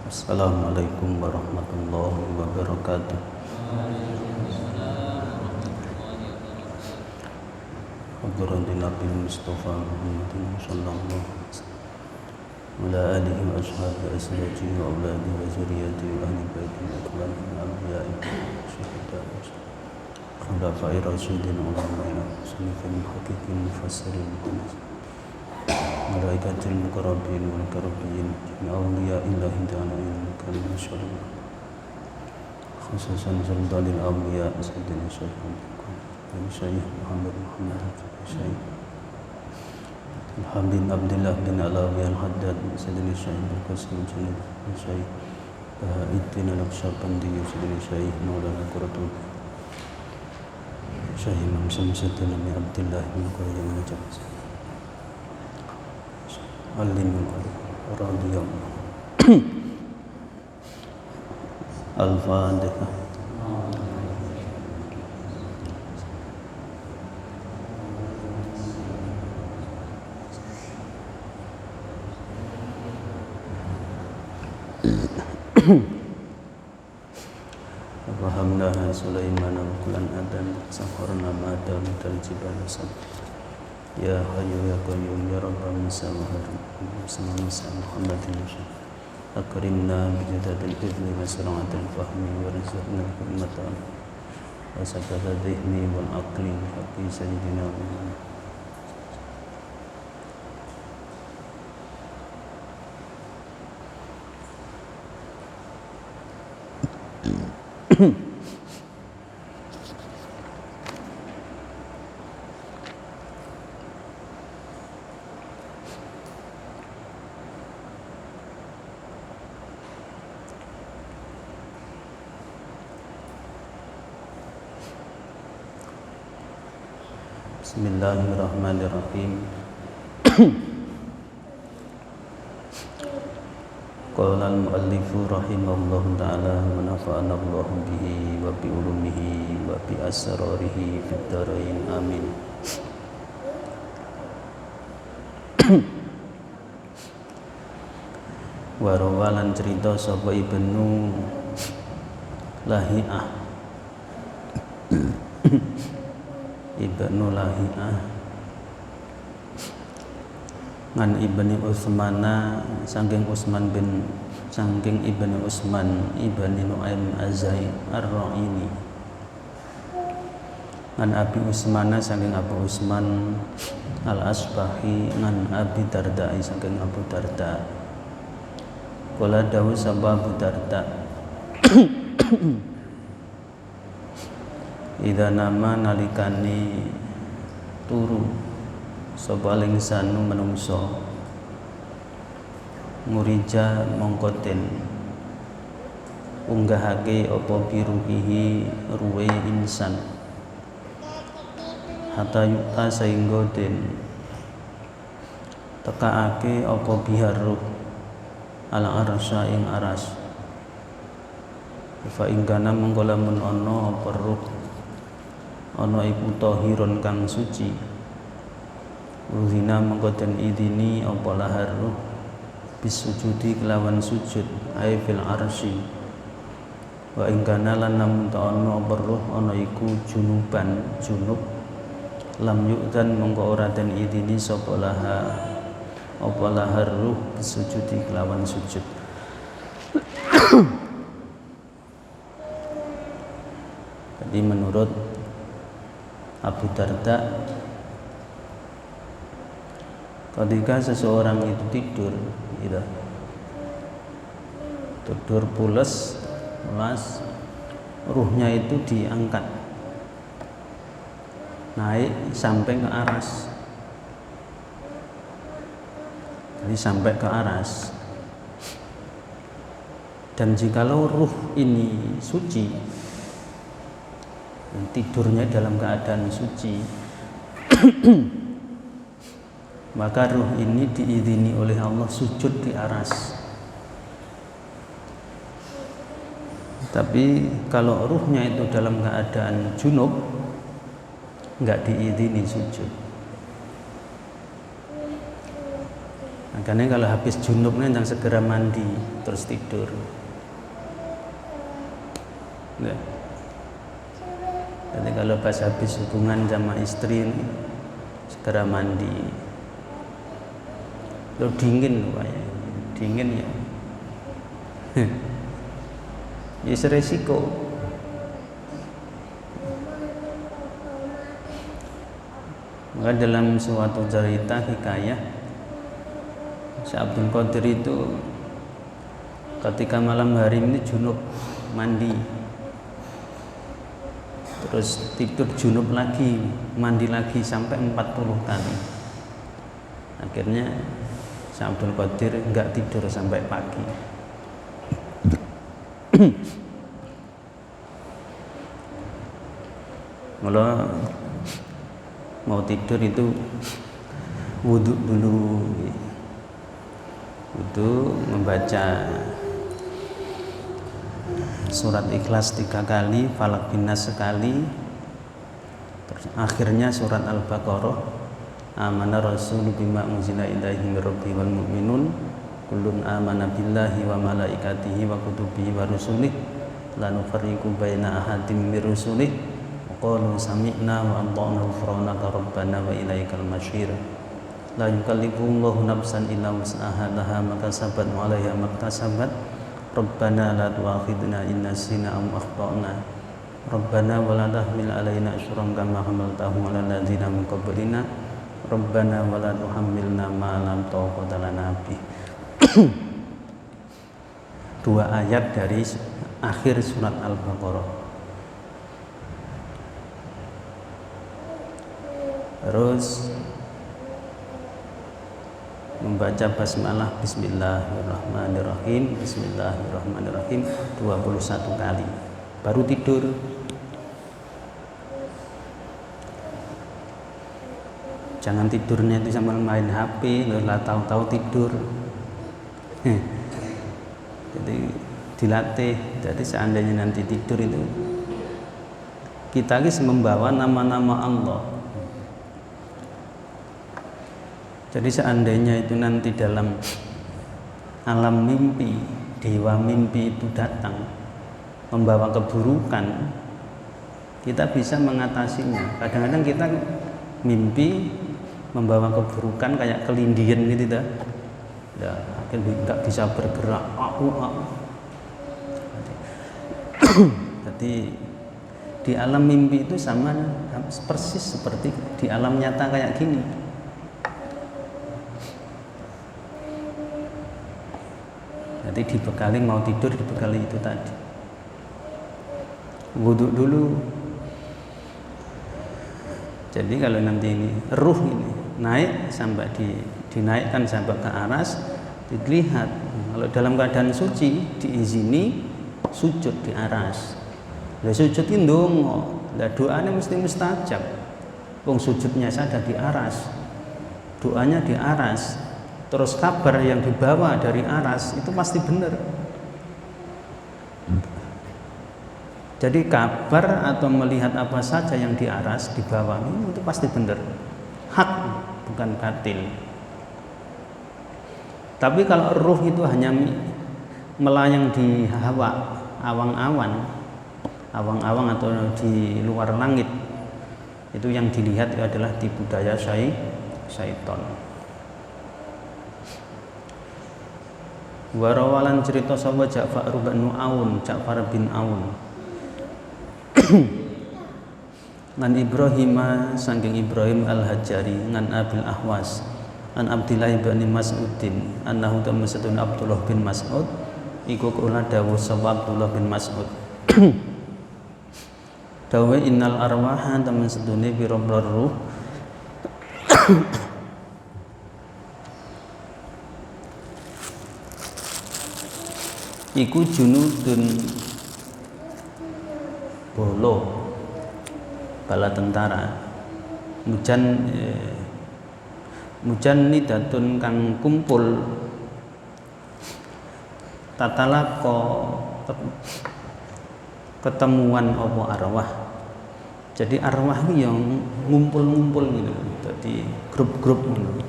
Assalamualaikum warahmatullahi wabarakatuh. Hadratin Nabi Mustafa Muhammadin sallallahu alaihi wasallam wa ala alihi wa ashabihi azwajihi wa auladihi wa zurriyyatihi wa ahli baitihi akmalil anbiya'i syuhada'i khulafa'ir rasyidin ulama'i sunniyin muhaqqiqin mufassirin malaikatil muqarrabin wal karabin awliya'illahi ta'ala innaka al-musyarrif khususan sultanil awliya sayyidina Syekh Muhammad Syekh Alhamdulillah Abdullah bin Alawi al-Haddad sayyidina Syekh Al-Qasim Junid Syekh Bahaiddin al-Naqsyabandi sayyidina Syekh Maulana Qurratuh Syekh Imam Syamsuddin bin Abdullah bin Qayyim al-Jawziyah Alimul radhiyallahu Al-Fatihah. Fahamnaha Sulaiman al-Qulan adan sakharna ma'adam tal-jibal asad ya hayyu ya qayyum ya rabbal samawati Muhammadin akrimna bijadatil hifzi wa sur'atil fahmi wa rizqna hikmatan wa sakata dhihni wal aqli haqqi sayyidina Muhammad. Bismillahirrahmanirrahim. Qala al-muallifu rahimahullahu ta'ala wa nafa'ana Allahu bihi wa bi ulumihi wa bi asrarihi fid dharain amin. Wa rawalan cerita sapa Ibnu Lahi'ah Ibnu Lahi'ah ngan Ibni Utsmana saking Ibni Utsman Ibni Nu'aim Az-Zaid Ar-Ra'ini ngan Abi Utsmana saking Abu Utsman Al-Asbahi ngan Abi Darda saking Abu Darda kala dawuh sapa Abu Darda idza nama nalikani turu sapa lingsanu menungso murija mongkoten unggahake apa biruhihi ruwe insan hatta yukta sehingga den tekaake apa biharuh ala arsya ing aras fa ingkana mengko lamun ana apa ruh ana iku tahirun kang suci Uzina mengkoten idini apa lahar ruh bisujudi kelawan sujud ai fil arsy wa ingkana lan namun ta'ana apa ruh ana iku junuban junub lam yu'dan mengko ora den idini sapa apa lahar ruh bisujudi kelawan sujud. Jadi menurut Abu Darda, ketika seseorang itu tidur pules, ruhnya itu diangkat naik sampai ke aras, jadi sampai ke aras. Dan jikalau ruh ini suci, tidurnya dalam keadaan suci, maka ruh ini diizini oleh Allah sujud di aras. Tapi kalau ruhnya itu dalam keadaan junub, enggak diizini sujud. Makanya kalau habis junub kan jangan segera mandi terus tidur. Nah. Jadi kalau pas habis hubungan sama istri segera mandi. Lo dingin rupanya, dingin ya. Ya resiko. Maka dalam suatu cerita hikayah, Syekh Abdul Qadir itu ketika malam hari ini junub mandi, terus tidur junub lagi, mandi lagi sampai 40 kali. Akhirnya Syekh Abdul Qadir enggak tidur sampai pagi. Kalau mau tidur itu wudhu dulu, wudhu, membaca surat Ikhlas 3 kali, Falaq bin Nas sekali, terus akhirnya surat Al-Baqarah, amana rasulu bima unzila ilaihi mir rabbi wal mu'minun kullun amana billahi wa malaikatihi wa kutubihi wa rusulih la nufarriqu baina ahadin mir rusulih qalu sami'na wa ata'na ghufranaka rabbana wa ilaikal masyir la yukallifullahu nafsan illa wus'aha laha ma kasabat wa 'alaiha ma iktasabat rabbana la tu'akhidna in nasina aw akhtana rabbana wa la tahmil 'alaina isran kama hamaltahu 'alal ladzina min qablina rabbana wa la tuhammilna ma lam taqata lana bih. Dua ayat dari akhir surat Al-Baqarah. Terus membaca basmalah bismillahirrahmanirrahim, bismillahirrahmanirrahim 21 kali baru tidur. Jangan tidurnya itu sambil main HP, lah tahu-tahu tidur. Jadi dilatih. Jadi seandainya nanti tidur itu kita harus membawa nama-nama Allah. Jadi seandainya itu nanti dalam alam mimpi, dewa mimpi itu datang membawa keburukan, kita bisa mengatasinya. Kadang-kadang kita mimpi membawa keburukan kayak kelindian gitu dah. Ya, akhirnya nggak bisa bergerak. Jadi di alam mimpi itu sama persis seperti di alam nyata kayak gini. Jadi dibekali mau tidur, dibekali itu tadi. Wudhu dulu. Jadi kalau nanti ini ruh ini naik sampai dinaikkan sampai ke aras, dilihat. Kalau dalam keadaan suci diizini sujud di aras. Lah sujud ini ndonga. Lah doanya mesti mustajab. Wong sujudnya saja di aras. Doanya di aras. Terus kabar yang dibawa dari aras itu pasti benar. Jadi kabar atau melihat apa saja yang di aras dibawa itu pasti benar. Hak, bukan batil. Tapi kalau ruh itu hanya melayang di hawa, awang-awan atau di luar langit, itu yang dilihat adalah tipu daya syaitan. Warawalan cerita sapa Ja'far bin Aun, Ja'far bin Aun. Lan Ibrahim saking Ibrahim Al-Hajjari ngan Abil Ahwas an Abdillah bin Mas'udin annahu tamasatun Abdullah bin Mas'ud iku kula dawuh sapa Abdullah bin Mas'ud. Dawe innal arwaha temen sedune pira-pira ruh iku junudun bala tentara mujannidatun kang kumpul tatalako ketemuan apa arwah. Jadi arwah itu yang ngumpul-ngumpul gitu. Jadi grup-grup gitu.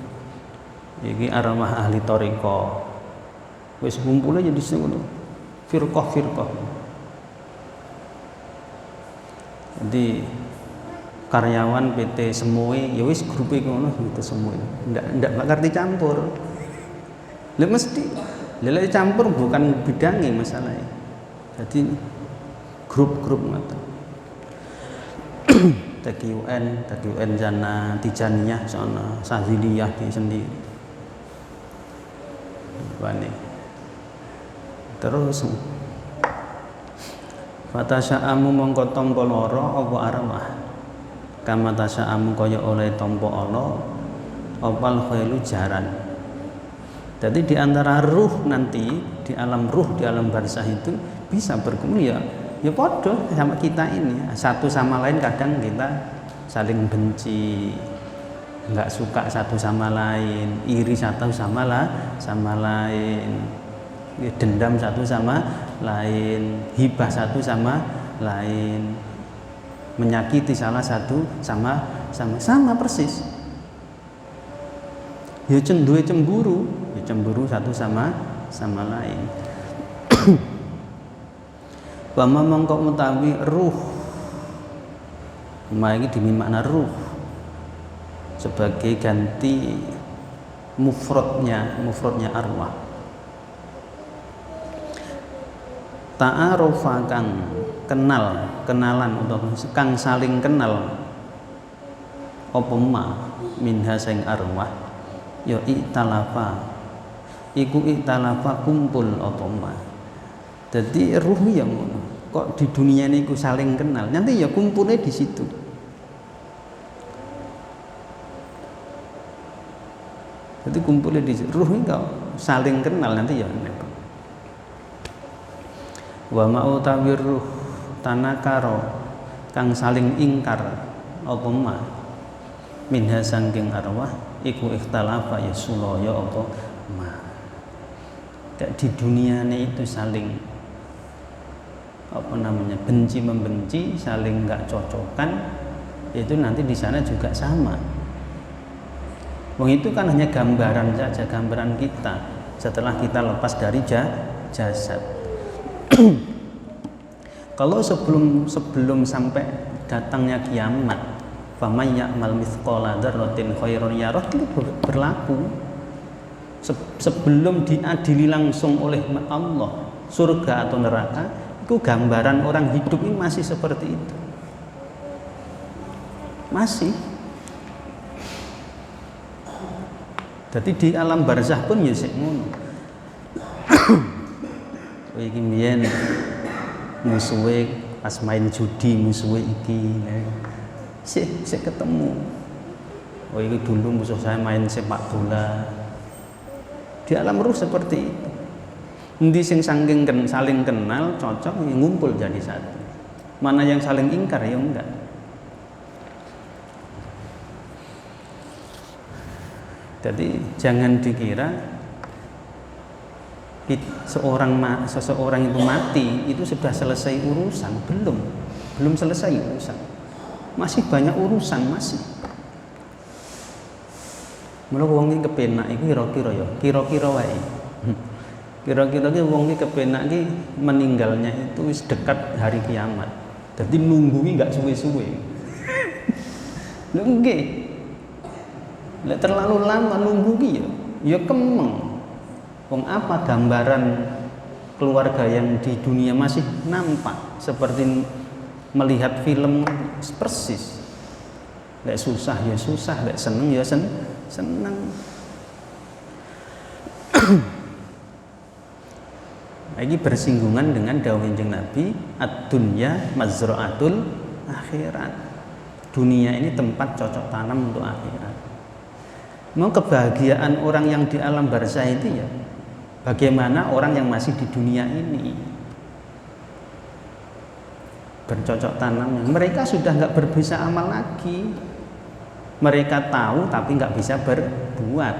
Iki arwah ahli thariqah. Wis kumpule jadi ngono. Firqah. Jadi karyawan PT Semui ya wis grupe ngono gitu Semui. Ndak ngerti campur. Lah mesti lha campur bukan bidangnya masalahnya. Jadi grup-grup ngoten. TQN sana, Tijaniyah sana, Saziliyah di sendiri. Bane. Terus Fatasa'amu mongko tampa lara apa arwah. Kama tasa'amu kaya oleh tampa ala opal khailu jaran. Jadi di antara ruh nanti di alam ruh di alam barzah itu bisa berkumpul ya padha sama kita ini. Satu sama lain kadang kita saling benci, enggak suka satu sama lain, iri satu sama lain, dendam satu sama lain, hibah satu sama lain, menyakiti salah satu sama persis. Ya cemburu satu sama lain. Wama mongko utawi ruh, ini dimakna ruh sebagai ganti mufradnya arwah. Ta'arufa kang kenalan utawa kang saling kenal apa ma minha sing arwah ya iktalafa kumpul apa ma. Jadi ruh yang kok di dunia ini saling kenal, nanti ya kumpulnya di situ. Jadi kumpulnya di situ. Ruh ini kok saling kenal nanti ya. Wa ma'utawi ruh tanakaro kang saling ingkar apa ma minha sangking arwah iku ikhtalafa ya sulaya apa ma. Di dunia ini itu saling benci membenci, saling nggak cocokan, itu nanti di sana juga sama. Wong itu kan hanya gambaran saja, gambaran kita setelah kita lepas dari jasad. Kalau sebelum sampai datangnya kiamat, faman ya'mal mithqala dzarratin khairan yarah, itu berlaku. Sebelum diadili langsung oleh Allah surga atau neraka, itu gambaran orang hidup ini masih seperti itu, masih. Jadi di alam barzah pun ya sik ngono. Iki mbiyen musuhe pas main judi, musuhe iki sik ketemu. Oh iki dulu musuh saya main sepak bola. Di alam ruh seperti itu. Endi sing saling kenal, cocok, ngumpul jadi satu. Mana yang saling ingkar ya enggak. Jadi jangan dikira seseorang itu mati itu sudah selesai urusan, belum selesai urusan. Masih banyak urusan masih. Mula wong iki kepenak iku kira-kira wae. Kira-kira ki wong iki kepenak ki meninggalnya itu wis dekat hari kiamat. Dadi nunggu ki enggak suwe-suwe. Lho nggih. Lek terlalu lama nunggu ki ya kemeng. Wong apa gambaran keluarga yang di dunia masih nampak seperti melihat film persis. Lek susah ya susah, lek seneng ya seneng. Ini bersinggungan dengan dawuh Kanjeng Nabi, ad-dunya mazra'atul akhirat. Dunia ini tempat cocok tanam untuk akhirat. Mau kebahagiaan orang yang di alam barzah itu ya bagaimana orang yang masih di dunia ini bercocok tanam. Mereka sudah nggak berbisa amal lagi. Mereka tahu tapi nggak bisa berbuat.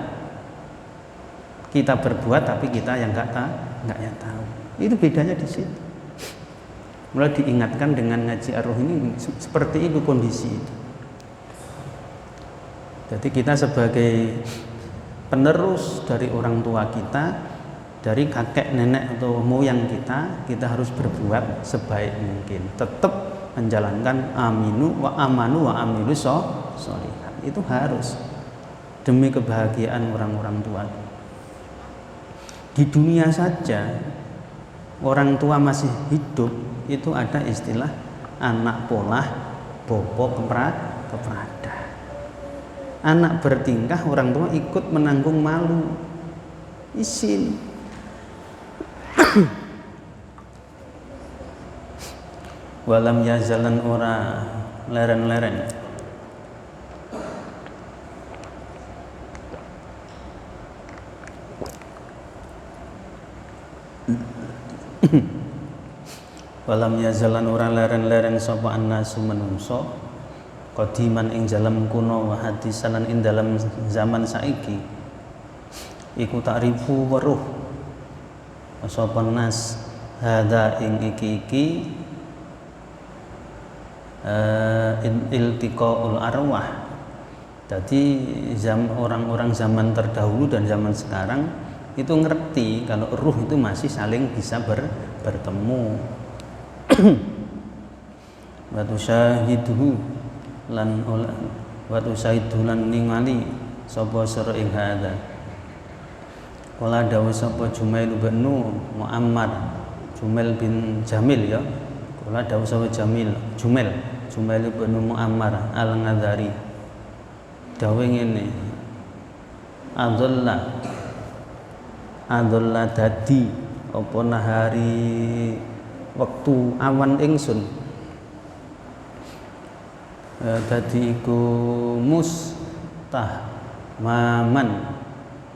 Kita berbuat tapi kita yang nggak tahu. Itu bedanya di situ. Mulai diingatkan dengan ngaji ar-ruh ini seperti itu kondisi. Jadi kita sebagai penerus dari orang tua kita, dari kakek nenek atau moyang kita harus berbuat sebaik mungkin, tetap menjalankan amanu wa amilu sholihat. Itu harus demi kebahagiaan orang-orang tua. Di dunia saja orang tua masih hidup itu ada istilah anak polah bopo keprada. Anak bertingkah orang tua ikut menanggung malu, isin. Walam yazalan ora leren-leren walam yazalan ora leren-leren sapa annasu manungsa qadiman ing dalam kuno wa hadisan ing dalam zaman saiki iku ta'rifu weruh sapa nas hada ing iki iltiqaul arwah. Jadi orang-orang zaman terdahulu dan zaman sekarang itu ngerti kalau ruh itu masih saling bisa bertemu. Wa tusyahiduhu lan ningali sapa sira ing hadza. Kala dawuh sapa Jumail bin Muammar, Jumail bin Jamil ya. Kala dawuh sapa Jumail bin Muammar al-Ghazari. Dawuh ngene. Adzalla dadi apa nahari waktu awan ingsun. Dadi iku mustahmaman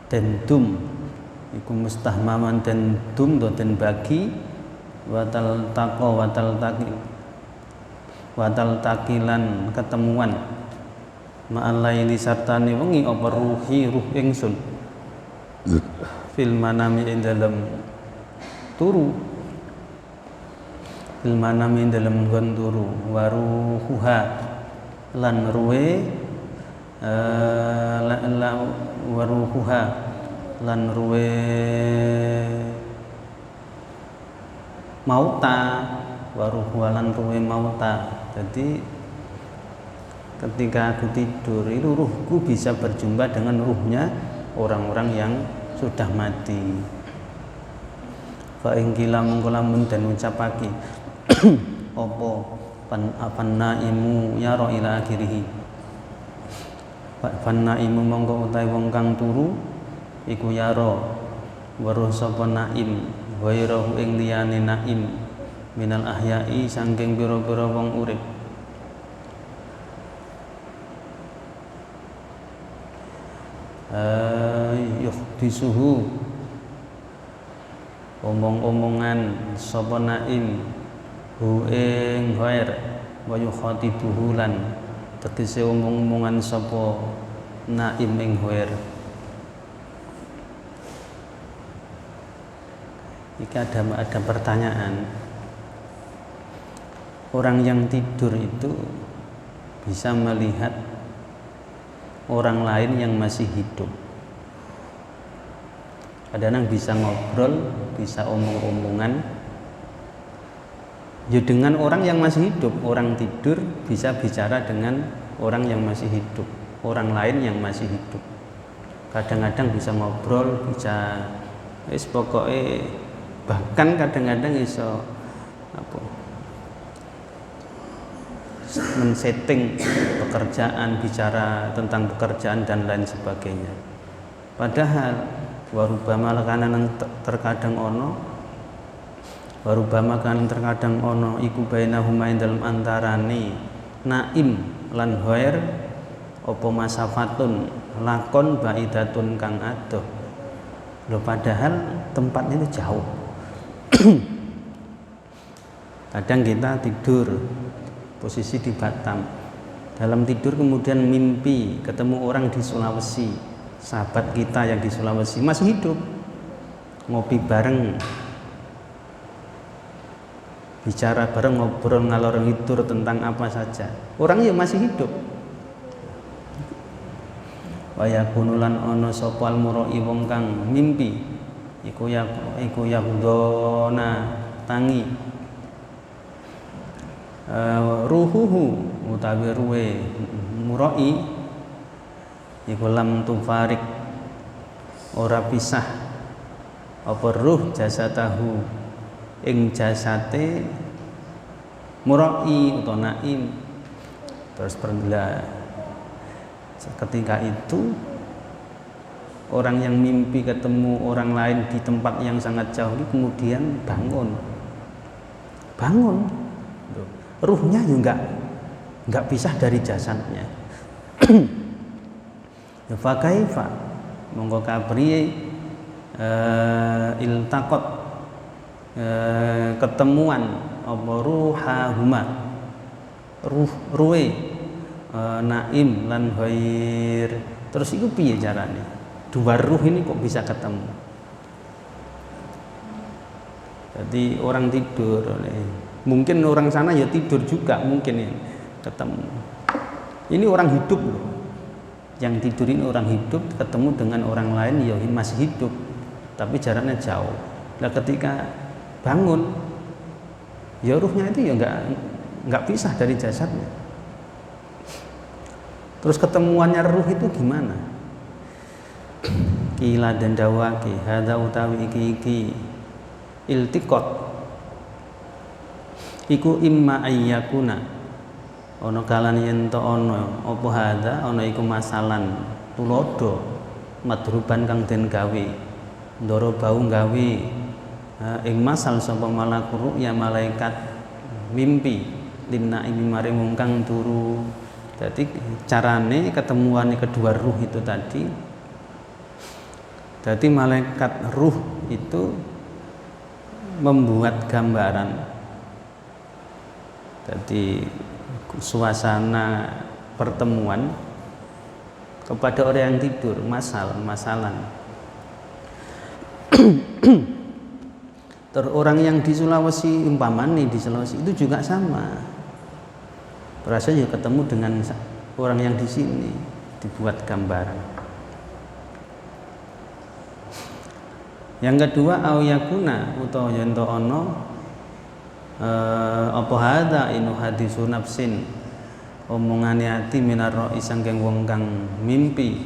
dendum iku mustahmaman dendum do den bagi watal takilan ketemuan ma'alaili sartani wengi apa ruh ingsun fil manami ing dalam turu fil manami ing dalam nggon turu waruhuha lan ruwe waruhuha lan ruwe mauta waruhuha lan ruwe mauta. Jadi ketika aku tidur itu ruhku bisa berjumpa dengan ruhnya orang-orang yang sudah mati. Fa ing kila mengko lamun den ucapake apa naimu yara ila akhirih. Fa naimu mongko utahe wong kang turu iku yara weruh sapa naim wairahu ing liyane naim minal ahyai saking pira-pira wong urip. Yuhdisuhu omong-omongan sapa naim hu ing ghair wa yukhatibuhu lan tegese omong-omongan sapa naim ing ghair. Jika ada pertanyaan, orang yang tidur itu bisa melihat orang lain yang masih hidup. Kadang-kadang bisa ngobrol, bisa omong-omongan ya dengan orang yang masih hidup. Orang tidur bisa bicara dengan orang yang masih hidup, orang lain yang masih hidup. Kadang-kadang bisa ngobrol, bisa pokoknya bahkan kadang-kadang iso men-setting pekerjaan, bicara tentang pekerjaan dan lain sebagainya. Padahal warubama kanan terkadang ono iku bainahuma dalam antarane naim lan ghair apa masafatun lakon baidatun kang adoh. Loh, padahal tempatnya itu jauh. Kadang kita tidur posisi di Batam, dalam tidur kemudian mimpi ketemu orang di Sulawesi, sahabat kita yang di Sulawesi masih hidup, ngopi bareng, bicara bareng, ngobrol ngalor ngidul tentang apa saja, orangnya masih hidup. wa yakunu lan ana sapa al-muroi wong kang mimpi iku yaqdona tangi ruhuhu utawi ruwe muroi iku lam tufarik ora pisah apa ruh jasatahu ing jasate muroi utawa naim. Terus ketika itu orang yang mimpi ketemu orang lain di tempat yang sangat jauh ini kemudian bangun, ruhnya juga nggak pisah dari jasadnya. Fa kaifa monggo kabriye iltaqat ketemuan apa ruhahuma ruhe naim lan ghair. Terus itu piye carane? Dua ruh ini kok bisa ketemu? Jadi orang tidur, mungkin orang sana ya tidur juga mungkin ya ketemu. Ini orang hidup loh. Yang tidur ini orang hidup ketemu dengan orang lain ya masih hidup, tapi jaraknya jauh. Nah ketika bangun, ya ruhnya itu ya nggak pisah dari jasadnya. Terus ketemuannya ruh itu gimana? Kila dan dawaki hadza utawi iki iltiqat iku imma ayyakuna ana kalane yen to ana apa hadza ana iku masalan tulodo madruban kang den gawe ndara bau gawe ing masal sapa malaku ya malaikat mimpi linna ing maring wong kang turu. Jadi carane ketemuannya kedua ruh itu tadi, jadi malaikat ruh itu membuat gambaran, jadi suasana pertemuan kepada orang yang tidur, masalan. Terus orang yang di Sulawesi, umpamanya di Sulawesi itu juga sama. Rasanya ketemu dengan orang yang di sini, dibuat gambaran. Yang kedua au yakuna utawa yen to ana apa hadza inu hadisu nafsin omongane ati minaroi sangking wong kang mimpi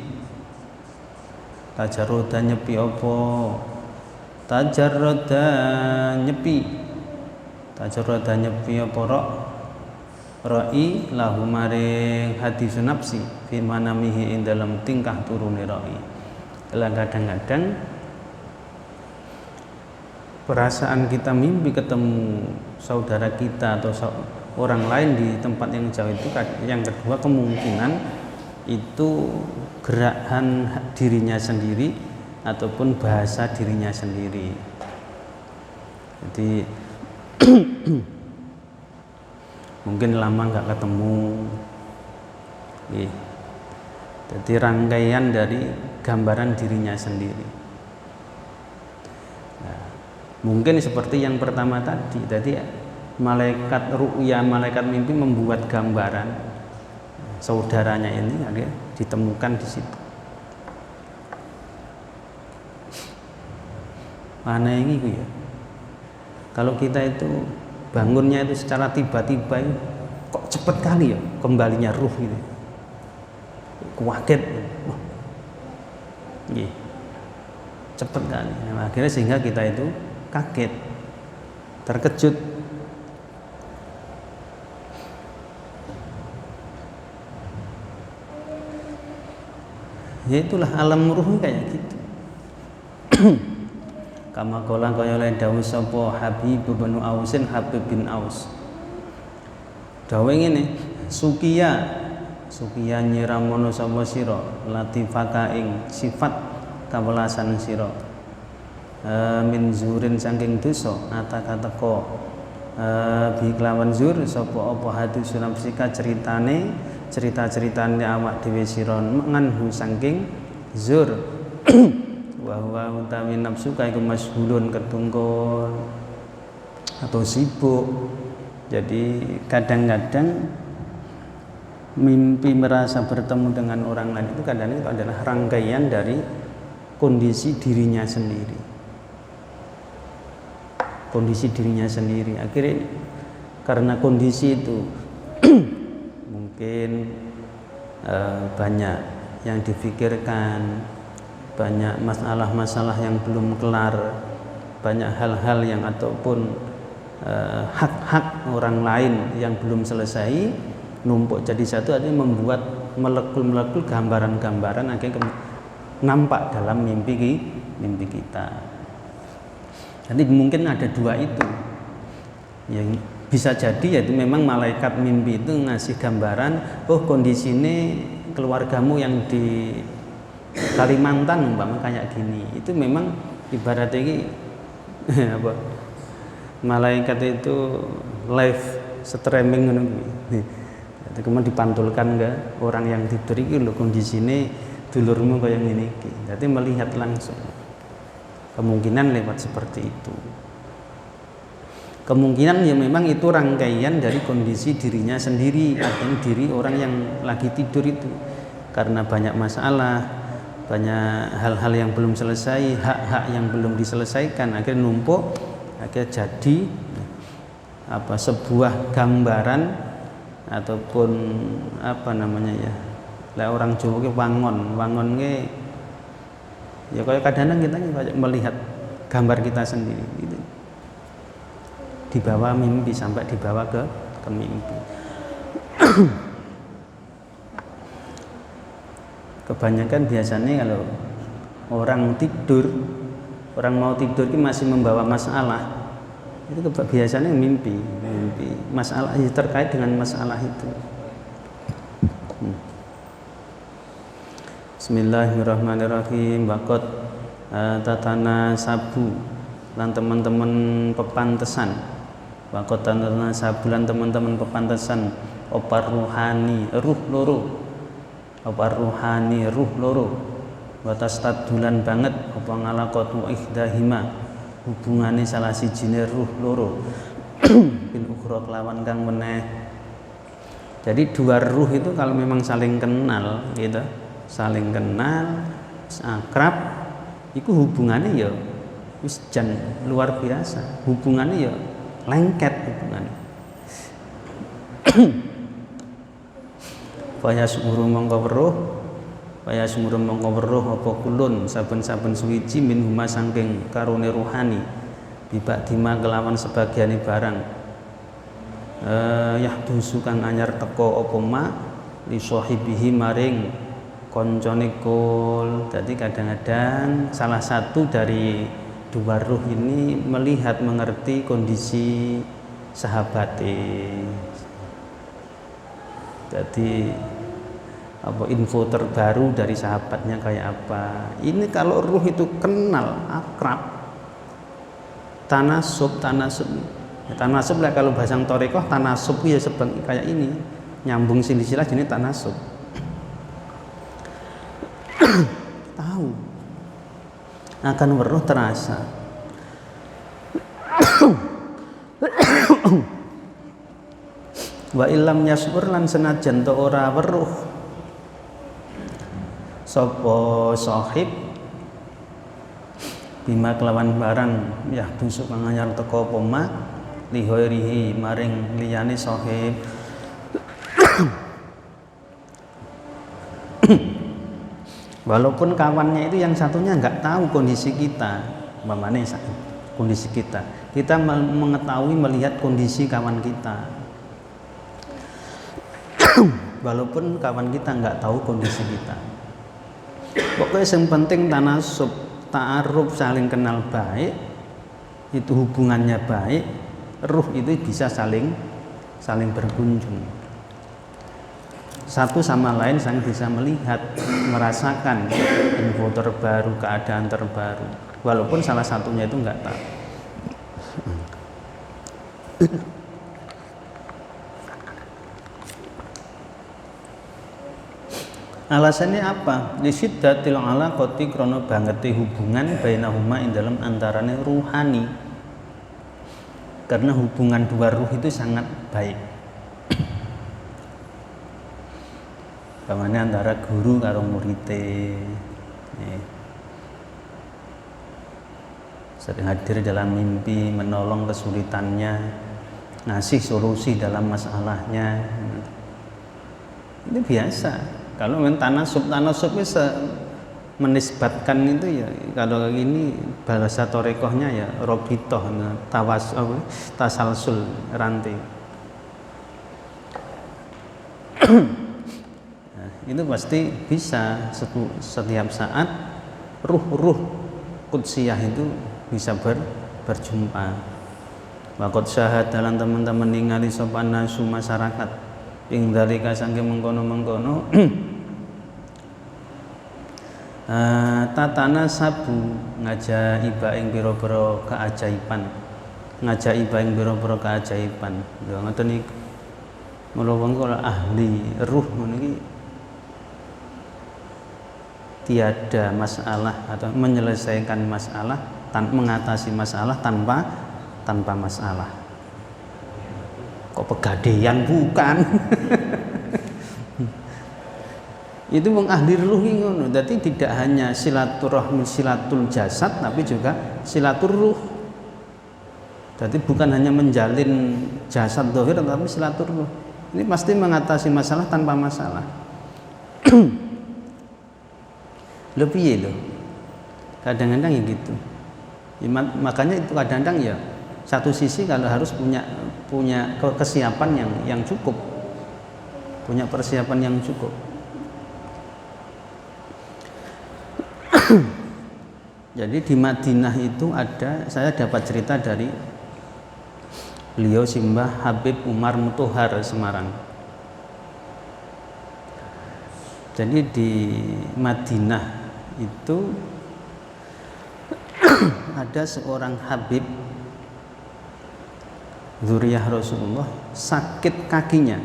tajarroda nyepi apa tajarroda nyepi apa ra'i lahu maring hadisun nafsi fi manamihi ing dalam tingkah turune ra'i. Kadang-kadang perasaan kita mimpi ketemu saudara kita atau orang lain di tempat yang jauh itu, yang kedua kemungkinan itu gerakan dirinya sendiri ataupun bahasa dirinya sendiri. Jadi mungkin lama nggak ketemu, jadi rangkaian dari gambaran dirinya sendiri. Nah, mungkin seperti yang pertama tadi, jadi malaikat ru'ya, malaikat mimpi membuat gambaran saudaranya ini ditemukan di situ. Mana ini ya? Kalau kita itu bangunnya itu secara tiba-tiba kok cepet kali ya kembalinya ruh gitu, kaget, cepet kali. Nah, akhirnya sehingga kita itu kaget, terkejut. Ya itulah alam ruh kayak gitu. Kama kala kaya oleh dawuh sapa Habib bin Ausin, Habib bin Aus. Dawuh ngene, sukiya nyiramono sapa sira latifaka ing sifat kawelasan sira. Min zurin saking dosa atakateko bi kelawan zur sapa apa hadis sunapsika cerita-ceritane awak dhewe sira nganhu saking zur. Wa utawi nafsu kaiku masyhulun ketungkul atau sibuk. Jadi kadang-kadang mimpi merasa bertemu dengan orang lain itu kadang itu adalah rangkaian dari kondisi dirinya sendiri. Kondisi dirinya sendiri. Akhirnya karena kondisi itu mungkin banyak yang difikirkan, banyak masalah-masalah yang belum kelar, banyak hal-hal yang ataupun hak-hak orang lain yang belum selesai, numpuk jadi satu, artinya membuat melekul gambaran-gambaran akhirnya nampak dalam mimpi kita. Jadi mungkin ada dua itu yang bisa jadi, yaitu memang malaikat mimpi itu ngasih gambaran, oh kondisi ini keluargamu yang di Kalimantan umpama kayak gini. Itu memang ibaratnya ini apa? Malaikat itu live streaming jadi kemudian dipantulkan ke orang yang tidur iki lho kondisi ini dulurmu kayak gini. Jadi melihat langsung. Kemungkinan lewat seperti itu. Kemungkinan ya memang itu rangkaian dari kondisi dirinya sendiri, artinya diri orang yang lagi tidur itu. Karena banyak masalah, banyak hal-hal yang belum selesai, hak-hak yang belum diselesaikan, akhirnya numpuk, akhirnya jadi sebuah gambaran ataupun lah orang Jawa ke wangon ya kayak kadang-kadang kita melihat gambar kita sendiri gitu. Dibawa mimpi sampai dibawa ke mimpi. Kebanyakan biasanya kalau orang mau tidur ini masih membawa masalah, itu biasanya mimpi masalah terkait dengan masalah itu. Bismillahirrahmanirrahim. Bakot tatana sabu lan teman-teman pepantesan. Bakot tatana sabu lan teman-teman pepantesan opar ruhani ruh loro. Batas tadulan banget apa ngalaqatu ikhdahima hubungane salah sijine ruh loro bil ukhra kelawan kang meneh. Jadi dua ruh itu kalau memang saling kenal gitu, saling kenal, akrab, itu hubungannya ya wis jan luar biasa, hubungannya ya lengket hubungannya. Faya sumuru mongko weruh apa kulun saben-saben suwiji min huma saking karone ruhani bibak dima kelawan sebagiane barang yahdusu kang anyar teko apa ma li sahibihi maring koncone kul. Jadi kadang-kadang salah satu dari dua ruh ini melihat mengerti kondisi sahabatnya. Jadi info terbaru dari sahabatnya kayak apa. Ini kalau ruh itu kenal, akrab, tanasub lah kalau bahasa Torekoh, tanasub ya sebang kayak ini, nyambung silsilah jenis tanasub. Tahu akan weruh terasa. Wa illam yasbur lan senajan to ora weruh sapa sahib bima kelawan barang ya busuk kang anyar teko apa ma lihoirihi maring liyane sahib. Walaupun kawannya itu yang satunya nggak tahu kondisi kita, umpamanya kondisi kita mengetahui melihat kondisi kawan kita. Walaupun kawan kita nggak tahu kondisi kita, pokoknya yang penting tanasub, ta'aruf, saling kenal baik, itu hubungannya baik, ruh itu bisa saling berkunjung. Satu sama lain saling bisa melihat, merasakan info terbaru, keadaan terbaru, walaupun salah satunya itu nggak tahu. Alasannya apa? Lisiddatil alaqati krana bangete hubungan bainahuma ing dalam antarane ruhani. Karena hubungan dua ruh itu sangat baik. Pamane antara guru karo murite. Sering hadir dalam mimpi, menolong kesulitannya, ngasih solusi dalam masalahnya. Itu biasa. Kalau tanasub bisa menisbatkan itu ya, kalau ini bahasa torekohnya ya robitoh, tasalsul rantai. Nah, itu pasti bisa setiap saat ruh kudsiyah itu bisa berjumpa. Waqad syahad dalam teman-teman ningali sopan nasu masyarakat ing dalika saking mengkono-mengkono tatana sabu ngajaiba ing pira-pira keajaiban. Ngajaiba ing pira-pira keajaiban. Lho ngoten iki. Mula-mula kalau ahli ruh ini tiada masalah atau menyelesaikan masalah, mengatasi masalah tanpa masalah. Kok pegadaian bukan? Itu wong ahli ruh iki ngono. Dadi tidak hanya silaturahmi silatul jasad tapi juga silatur ruh. Jadi bukan hanya menjalin jasad zahir tapi silatur ruh. Ini pasti mengatasi masalah tanpa masalah. Lebih loh. Kadang-kadang ya gitu. Ya, makanya itu kadang-kadang ya satu sisi kalau harus punya kesiapan yang cukup. Punya persiapan yang cukup. Jadi di Madinah itu saya dapat cerita dari beliau Simbah Habib Umar Mutahar Semarang. Jadi di Madinah itu ada seorang Habib zuriyah Rasulullah sakit kakinya.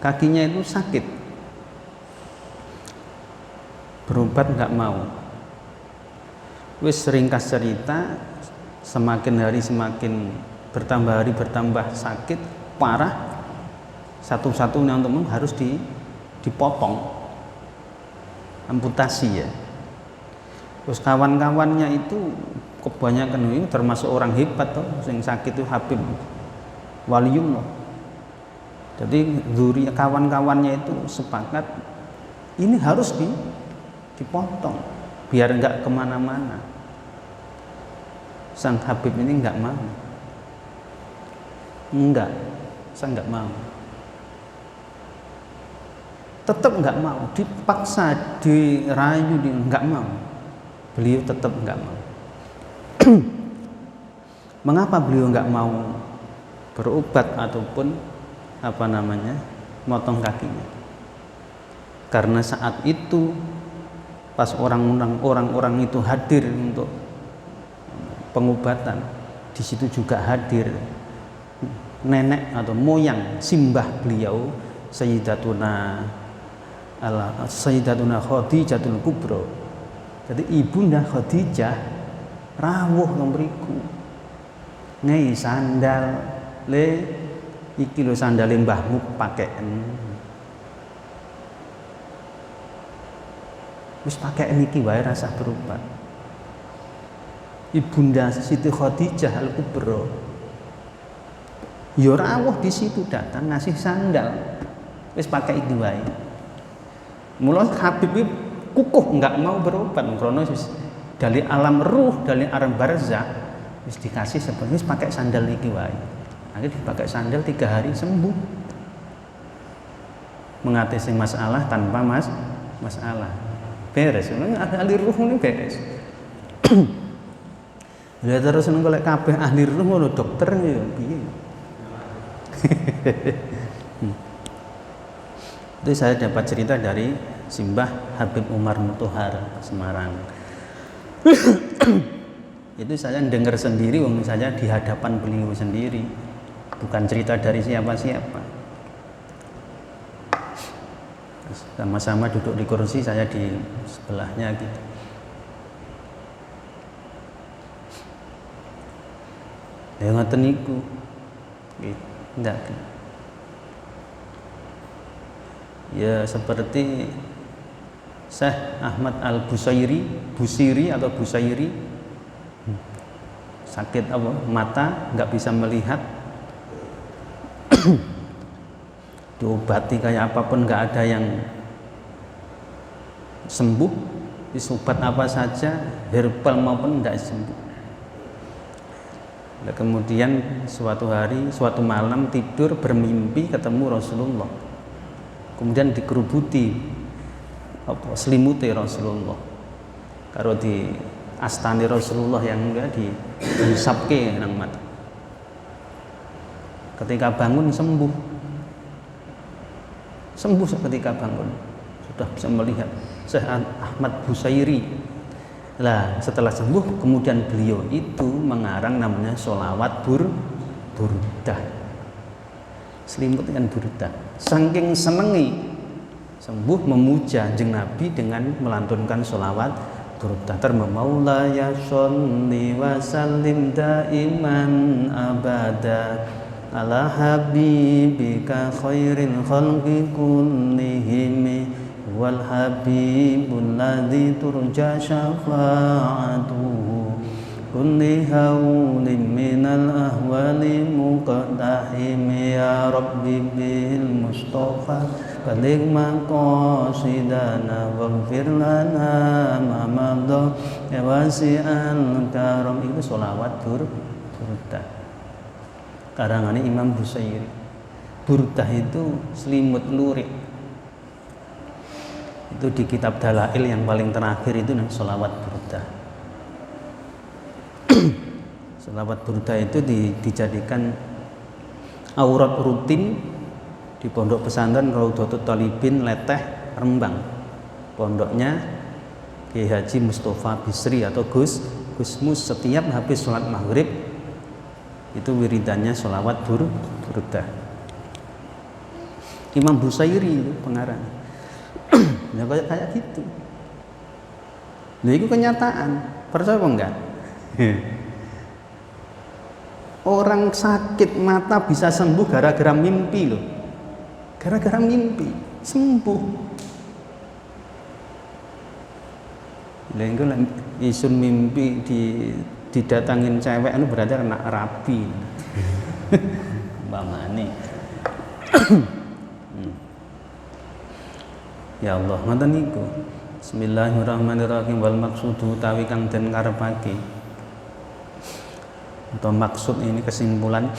Kakinya itu sakit, berobat nggak mau. Wis ringkas cerita, semakin hari semakin bertambah sakit parah. Satu-satunya teman harus dipotong, amputasi ya. Terus kawan-kawannya itu kebanyakan ini termasuk orang hebat tuh, yang sakit itu Habib Waliullah. Jadi kawan-kawannya itu sepakat ini harus dipotong biar nggak kemana-mana. Sang Habib ini nggak mau. Saya nggak mau. Tetap nggak mau, dipaksa, dirayu, nggak mau. Beliau tetap nggak mau. Mengapa beliau nggak mau berobat ataupun motong kakinya? Karena saat itu pas orang-orang itu hadir untuk pengobatan, di situ juga hadir nenek atau moyang simbah beliau Sayyidatuna Khadijatul Kubra. Jadi ibunda Khadijah rawuh nang mriku. Ngei sandal le iki lho sandale mbahmu pakeken. Wis pakeken iki wae rasah berobat. Ibunda Siti Khadijah Al-Kubra ya rawuh di situ datang ngasih sandal. Wis pakai iki wae. Mula Habib kukuh nggak mau berobat karena dari alam ruh, dari alam barzah wis dikasih sebenarnya pakai sandal iki wae. Akhirnya dipakai sandal 3 hari sembuh. Mengatasi masalah tanpa masalah. Beres, ahli ruh ini beres. Ya terus nang golek kabeh ahli ruh ngono dokter ya piye. Itu saya dapat cerita dari Simbah Habib Umar Mutahar Semarang. Itu saya dengar sendiri, saya di hadapan beliau sendiri, bukan cerita dari siapa-siapa. Sama-sama duduk di kursi, saya di sebelahnya gitu. Ya ngoten niku. Ndak. Ya seperti Syekh Ahmad Busiri atau Busairi, sakit apa mata, nggak bisa melihat, diobati kayak apapun nggak ada yang sembuh, disubat apa saja herbal maupun tidak sembuh. Nah, kemudian suatu malam tidur bermimpi ketemu Rasulullah, kemudian dikerubuti selimuti Rasulullah karo di astani Rasulullah yang enggak dihisapke nang mata. Ketika bangun sembuh seketika bangun, sudah bisa melihat. Syekh Ahmad Busairi. Lah setelah sembuh kemudian beliau itu mengarang namanya sholawat burdah, selimut dengan burdah. Saking senengi sembuh memuja jeng Nabi dengan melantunkan sholawat burdah. Maulaya sholli wa sallim daiman abada ala habibika khairil khalqi kullihim wal habibul ladzi turja syafa'atuhu kulli hawlin minal ahwali muqaddahim ya rabbi bil mustafa baligh maqasidana waghfir lana ma madha ya wasi'al karam. Itu sholawat burdah karangan Imam Busairi. Burdah itu selimut lurik. Itu di kitab Dalail yang paling terakhir itu sholawat burdah. Sholawat burdah itu dijadikan aurat rutin di pondok pesantren Raudhatul Thalibin Leteh Rembang. Pondoknya Kiai Haji Mustafa Bisri atau Gusmus. Setiap habis sholat maghrib itu wiridannya sholawat burdah. Imam Busairi itu pengarang. Ya kayak gitu. Nah itu kenyataan, percaya apa enggak? Orang sakit mata bisa sembuh gara-gara mimpi loh. Gara-gara mimpi sembuh. Lah itu isun mimpi didatangin cewek itu berarti anak rabi. Mbak Mani. Ya Allah, ngoten niku. Bismillahirrahmanirrahim. Wal maqsudu utawi kang den karepake. Atau maksud ini kesimpulan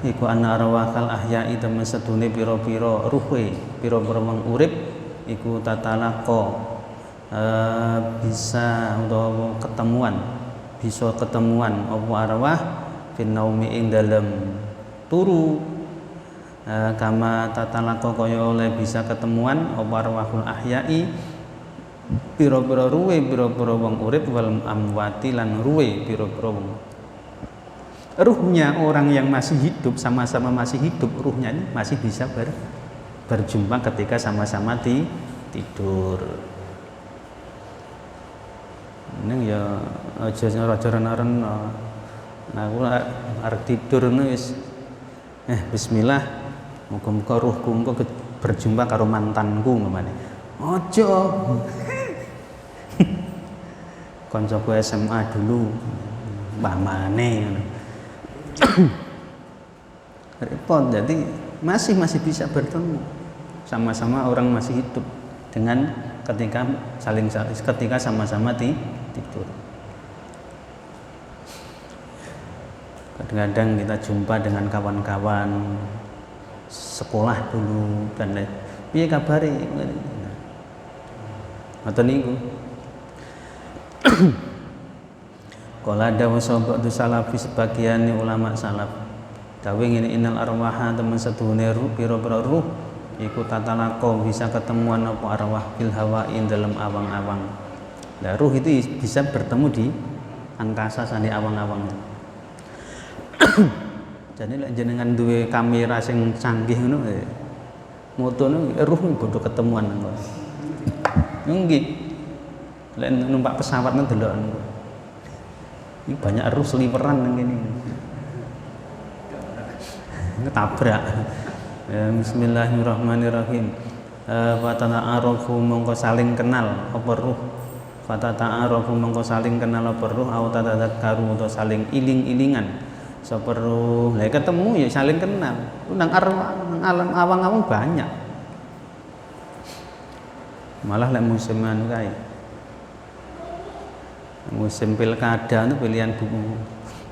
iku ana arwahal ahya'i temen sedune pira-pira ruhe, pira-pira wong urip iku tatalaqo bisa utawa bisa ketemuan apa arwah fin naumi ing dalem turu kama tatalaqo kaya oleh bisa ketemuan apa arwahul ahya'i pira-pira ruwe pira-pira wong urip wal amwati lan ruwe pira-pira wong. Ruhnya orang yang masih hidup, sama-sama masih hidup, ruhnya ini masih bisa berjumpa ketika sama-sama tidur. Ini ya aja rena-rena. Nah aku arep tidur wis bismillah, muga-muga ruhku engko berjumpa karo mantanku ngene. Aja. Kancaku SMA dulu, pamane ngono. Repot, jadi masih bisa bertemu, sama-sama orang masih hidup dengan ketika sama-sama tidur. Kadang-kadang kita jumpa dengan kawan-kawan sekolah dulu dan lain. Piye kabare? Ngoten niku. Kala dawu sahabat salafi sebagian ulama salaf dawe ngene innal arwaha temen seduhune ruh pira-pira ruh iku tatalaqo bisa ketemuan apa arwah bil hawain dalam awang-awang. Lah ruh itu bisa bertemu di angkasa sane awang-awang. Jadi lek jenengan duwe kamera sing canggih ngono motono ruh bodo ketemuan ngono. Nggih. Lek numpak pesawat nang delok ini banyak ruh seliweran yang ini ngetabrak Ya, bismillahirrahmanirrahim. Fatata'arofu mongko saling kenal apa ruh. Fatata'arofu mongko saling kenal apa ruh. Au tatadzakkaru atau saling iling-ilingan sapa ruh. Lah ketemu ya saling kenal. Nang arwah nang alam awang-awang banyak. Malah lek musim anu kae. Musim pilkada itu pilihan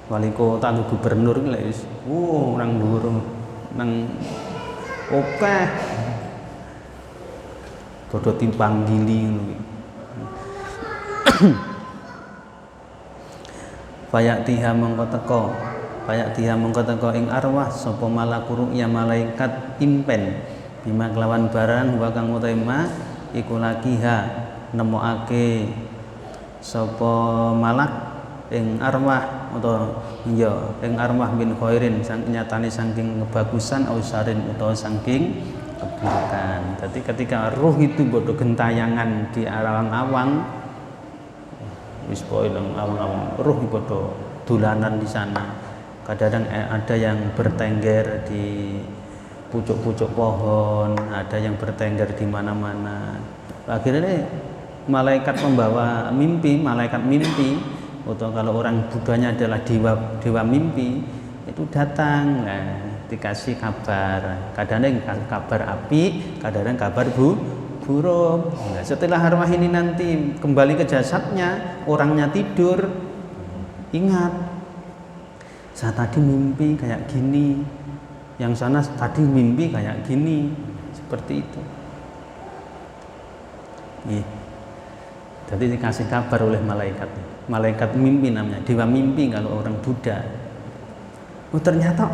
wali kota atau gubernur iki lek wis orang dhuwur nang oke dodo timpang gili ngono. Fayatiha mongko teko ing arwah sapa malaku ya malaikat impen bima kelawan barang wa kang utama iku lakiha nemokake sapa malak ing arwah utawa ya ing arwah bin khairin nyatane saking kebagusan au sarin utawa saking keburukan. Jadi ketika ruh itu bodoh gentayangan di awang-awang wis pokoke nang awang-awang ruh bodoh dolanan di sana. Kadang-kadang ada yang bertengger di pucuk-pucuk pohon, ada yang bertengger di mana-mana. Akhirnya malaikat membawa mimpi, malaikat mimpi atau kalau orang Budanya adalah dewa mimpi itu datang, nah, dikasih kabar, kadang-kadang kabar api, kadang-kadang kabar buruk. Nah, setelah arwah ini nanti kembali ke jasadnya, orangnya tidur, ingat saya tadi mimpi kayak gini, yang sana tadi mimpi kayak gini, seperti itu. Jadi dikasih kabar oleh malaikat mimpi namanya, dewa mimpi kalau orang Buddha. Oh ternyata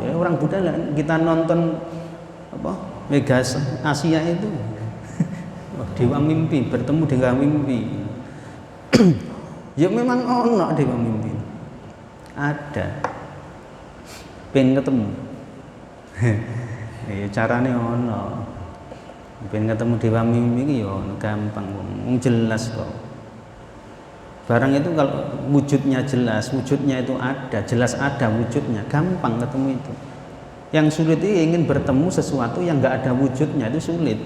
ya orang Buddha kita nonton apa Mega Asia itu dewa mimpi bertemu dewa mimpi. Ya memang dewa mimpi ada pengen ketemu. Ya carane pengen ketemu dewa mimpi ya gampang, jelas kok. Barang itu kalau wujudnya jelas, wujudnya itu ada, jelas ada wujudnya, gampang ketemu itu. Yang sulit itu ingin bertemu sesuatu yang nggak ada wujudnya, itu sulit.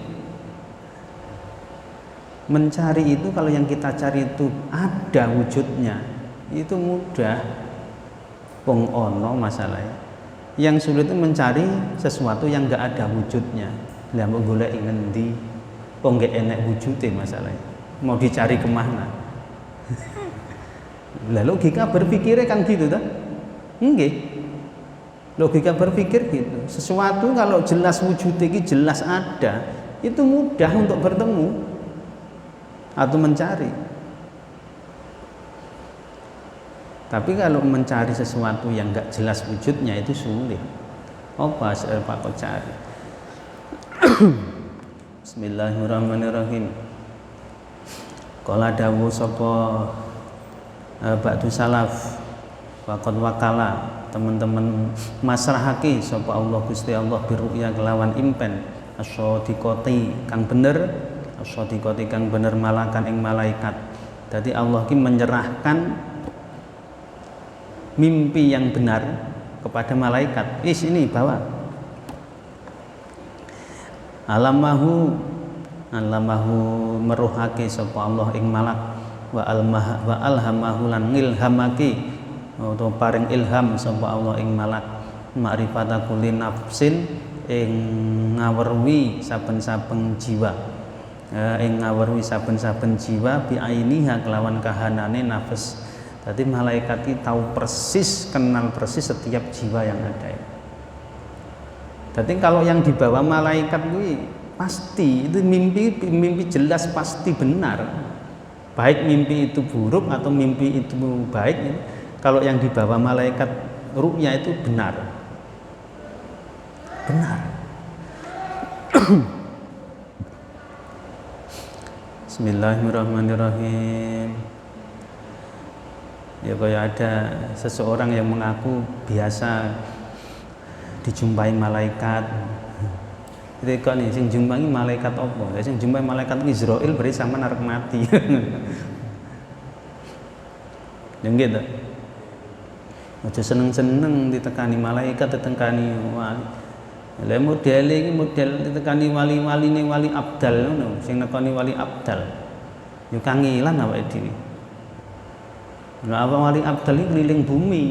Mencari itu kalau yang kita cari itu ada wujudnya, itu mudah. Pong ono masalahnya. Yang sulit itu mencari sesuatu yang nggak ada wujudnya. Lah mau golek ngendi? Pong nggak enak wujudnya masalahnya. Mau dicari kemana? Lah logika berpikirnya kan gitu tak? Nggih. Logika berpikir gitu. Sesuatu kalau jelas wujudnya ini jelas ada, itu mudah untuk bertemu atau mencari. Tapi kalau mencari sesuatu yang enggak jelas wujudnya itu sulit. Apa kok cari? Bismillahirrahmanirrahim. Qala dawu sapa ba'du salaf waqad wakala teman-teman masrahake sapa Allah Gusti Allah biru'ya kelawan impen as-shadiqati kang bener as-shadiqati kang bener malakan ing malaikat. Jadi Allah ki menyerahkan mimpi yang benar kepada malaikat. Ini bawa alamahu meruhake sapa Allah ing malak wa alhamahu lan ngilhamake atau paring ilham sapa Allah ing malak ma'rifata kulli nafsin ing ngawerwi saben-saben jiwa ngawerwi saben-saben jiwa bi ainiha kelawan kahanane nafas. Jadi malaikat itu tahu persis, kenal persis setiap jiwa yang ada. Jadi kalau yang dibawa malaikat itu pasti itu mimpi jelas pasti benar. Baik mimpi itu buruk atau mimpi itu baik, kalau yang dibawa malaikat ru'ya itu benar. Bismillahirrahmanirrahim. Ya kayak ada seseorang yang mengaku biasa dijumpai malaikat. Itu kan nih, sing jumpai malaikat apa? Sing jumpai malaikat Israel berarti sama narik mati. Yang gitu. Aja seneng-seneng ditekani malaikat, ditekani Lah model iki model ditekani wali-waline wali abdal ngono, sing nekani wali abdal. Yo kangelan awake dhewe. Lah apa wali abdal iki keliling bumi.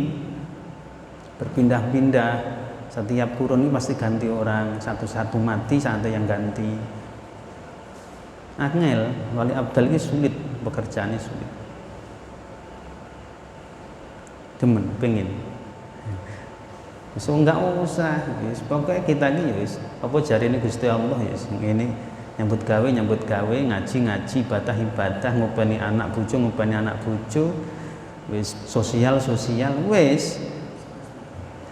Berpindah-pindah. Setiap kurun ini pasti ganti orang, satu-satu mati, ada yang ganti. Angel, wali abdal ini sulit, pekerjaannya sulit. Demen, pengen. So enggak usah, yes. Pokoknya kita ini yes. Apa jari ini Gusti Allah yes. Ini nyambut gawe, ngaji, ibadah, ngopeni anak bojo, wis sosial,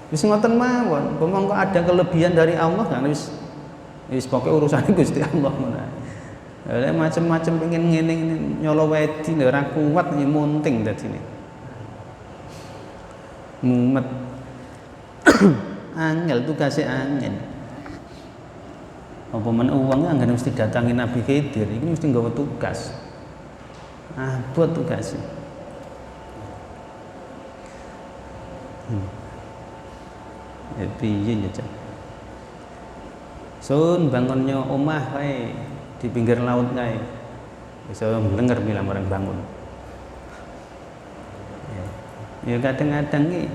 wis ngoten mawon. Pemongko ada kelebihan dari Allah kan wis pokoknya urusannya Gusti Allah ngono. Lah macam-macam pengen ngene nyolo wedi ora kuat munting dadine. Mumet angel tugasnya angel. Apa men uangnya anggar mesti datangin Nabi Khidir, ini mesti nggawa tugas. Buat tugasnya. Piye ya Cak? Sun bangunnya omah wae di pinggir laut kae. Bisa melenger bilang orang bangun. Ya kadang-kadang iki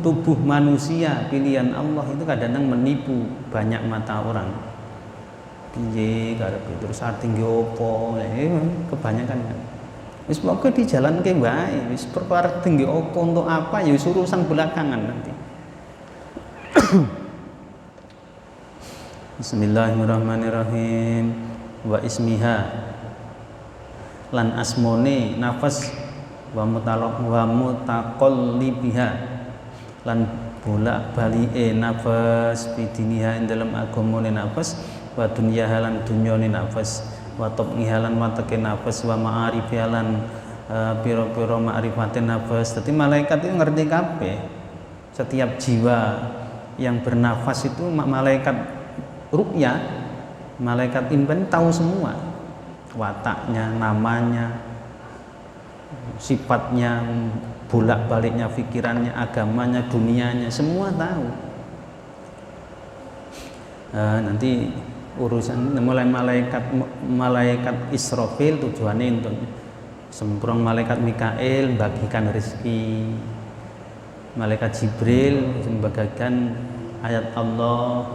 tubuh manusia pilihan Allah itu kadang-kadang menipu banyak mata orang. Piye karep terus tinggi opo kebanyakan kan. Wis pokoke dijalanke wae, wis perkara tinggi opo untuk apa ya wis urusan belakangan nanti. Bismillahirrahmanirrahim. Wa ismiha lan asmone nafas wa mutaqallibiha lan bolak-balike nafas bidiniha ing dalem agamane nafas wa dunyaha lan dunyane nafas wa tabniha lan wateke nafas wa ma'arifiha lan pira-pira ma'rifatin nafas. Dadi malaikat itu ngerti kabeh. Setiap jiwa yang bernafas itu malaikat ru'ya, malaikat imban tahu semua. Wataknya, namanya, sifatnya, bolak-baliknya pikirannya, agamanya, dunianya, semua tahu. Nanti urusan mulai malaikat Israfil tujuannya untuk semprong malaikat Mikail bagikan rezeki, malaikat Jibril membagikan ayat Allah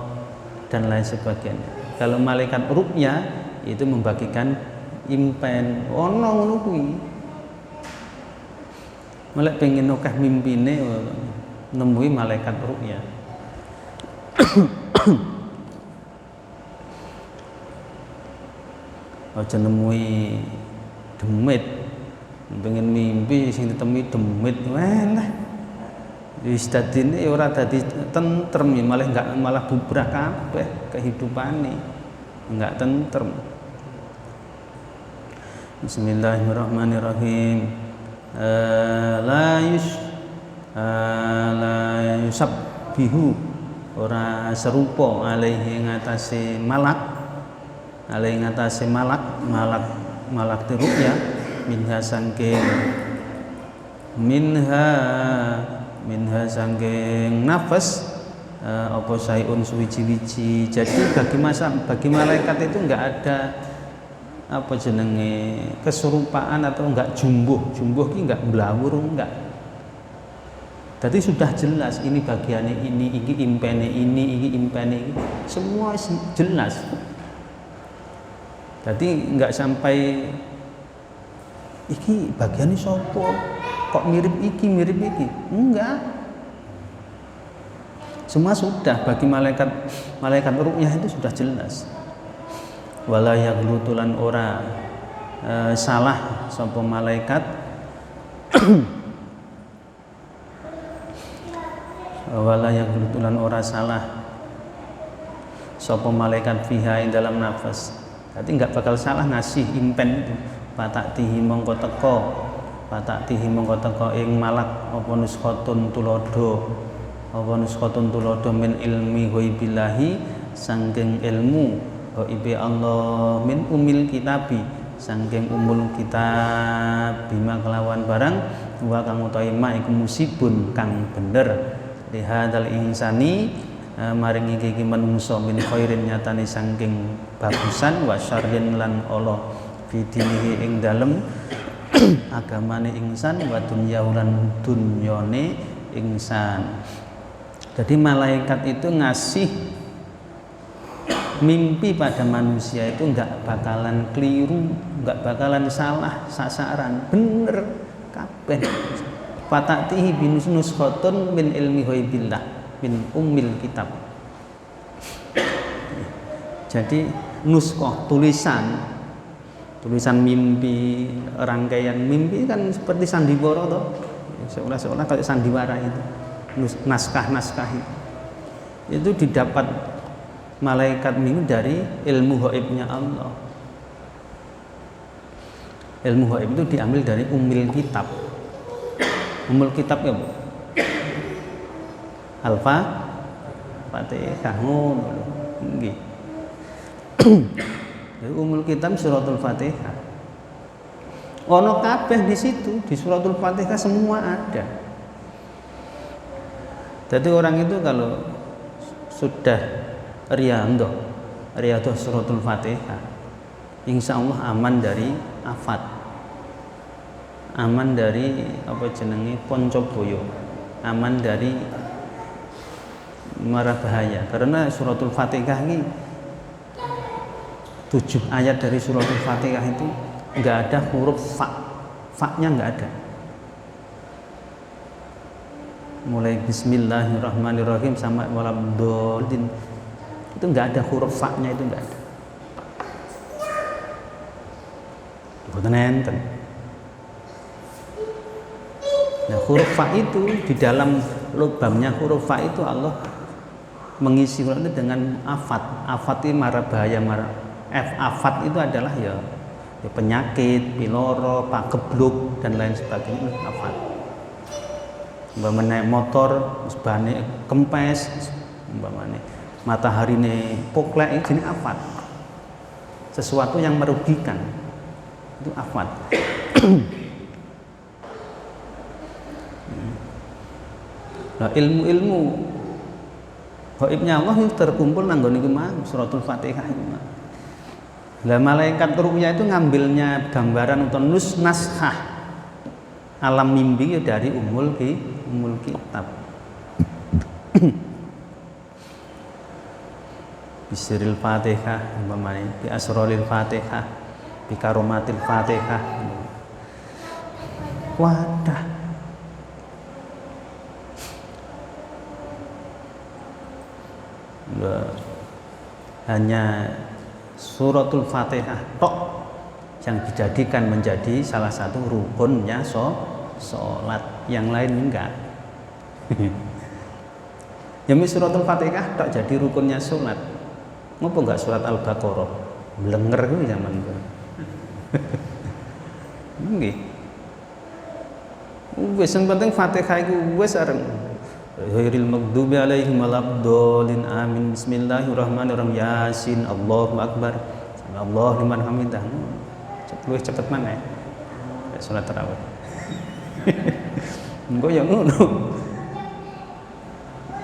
dan lain sebagainya. Kalau malaikat ru'ya itu membagikan impen ngono kuwi. Mulai pengen nokah mimpine nemui malaikat ru'ya. Aja nemui demit. Pengen mimpi sing ditemui demit walah. Wis dadine ora dadi tentrem malah bubrah kabeh kehidupane. Enggak tentrem. Bismillahirrahmanirrahim. La yusabbihu ora serupa alaihi ngatasi malak ru'ya minha sangking nafas apa sayun suwiji-wiji. Jadi bagi malaikat itu enggak ada apa jenenge keserupaan atau enggak jumbuh ki enggak blawur enggak. Jadi sudah jelas ini bagiannya ini impene ini semua jelas. Jadi enggak sampai iki bagiannya sopo kok mirip iki enggak. Semua sudah bagi malaikat ru'yah itu sudah jelas. Wala yaghlutulan ora salah sapa malaikat wala yaghlutulan ora salah sapa malaikat fiha ing dalam nafas. Berarti enggak bakal salah ngasih impen itu. Pataktihi mongko teko ing malak apa nuskhatun tulodo min ilmi ghaibillahi sangking ilmu ghaibi Allah min umil kitabi sangking umul kitab bima kelawan barang wa kang utawi ma iku musibun kang bener lihadzal insani maring iki manungsa min khairin nyatane saking bagusan wa syarrin lan ala bidinihi ing dalem agamane insan wa dunyaulan dunyane insan. Jadi malaikat itu ngasih mimpi pada manusia itu enggak bakalan keliru, enggak bakalan salah sasaran, bener kabeh. Fatatihi binus nuskhatun min ilmi ghaibillah min ummil kitab. Jadi nuskhoh tulisan mimpi, rangkaian mimpi kan seperti sandiwara toh. Seolah-olah kayak sandiwara itu. Naskah-naskah itu didapat malaikat minggu dari ilmu ghaibnya Allah. Ilmu ghaib itu diambil dari ummil kitab. Ummul kitab ya Bu? Fatihah ngono lho. Nggih. Ummul kitab suratul Fatihah. Ono kabeh di situ, di suratul Fatihah semua ada. Jadi orang itu kalau sudah riyadhah suratul Fatihah, insya Allah aman dari afat, aman dari poncoboyo, aman dari mara bahaya. Karena suratul Fatihah ini 7 ayat dari suratul Fatihah itu enggak ada huruf fa-nya enggak ada. Mulai bismillahirrahmanirrahim sampai waladhdallin itu enggak ada huruf fa-nya, itu enggak ada. Mboten enten. Nah, huruf fa itu di dalam lubangnya huruf fa itu Allah mengisi Quran itu dengan afat. Afat itu mara bahaya, afat itu adalah ya penyakit, piloro, pagebluk dan lain sebagainya, afat. Umpamane motor sebane kempes, umpamane mataharine poklek ini afat. Sesuatu yang merugikan. Itu afat. Nah, ilmu-ilmu ghaibnya Allah itu terkumpul nang nggon iku mah suratul Fatihah itu mah. Lah malaikat ru'ya itu ngambilnya gambaran atau naskah alam mimpi dari ummul kitab. Bisiril Fatihah umpamane, bi asraril Fatihah, bi karomatil Fatihah. Wadah. Hanya suratul Fatihah tok yang dijadikan menjadi salah satu rukunnya sholat, yang lain enggak. Ya suratul Fatihah tok jadi rukunnya sholat. Ngopo enggak surat Al-Baqarah? Blenger kuwi zaman itu. Nggih. Wis sing penting Fatihah iku wis areng ghairil maghdubi alaihim waladdallin amin bismillahirrahmanirrahim yasin Allahu akbar Allahu liman hamidah. Luwih cepet maneh salat tarawih. Engko ya ngono.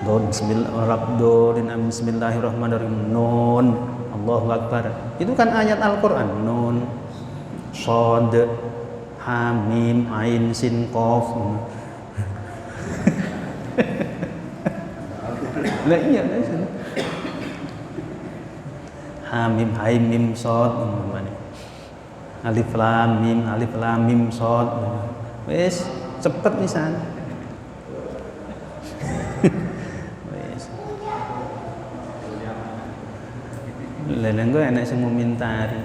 Bismillahirrahmanirrahim amin bismillahirrahmanirrahim nun Allahu akbar. Itu kan ayat Al-Qur'an. Nun shad ha mim ain sin qaf. Lah iya kan. Hamim haimim shad umpamane. Alif lam mim shad. Wis cepet pisan. Wis. Lah engko enek sing ngomentari.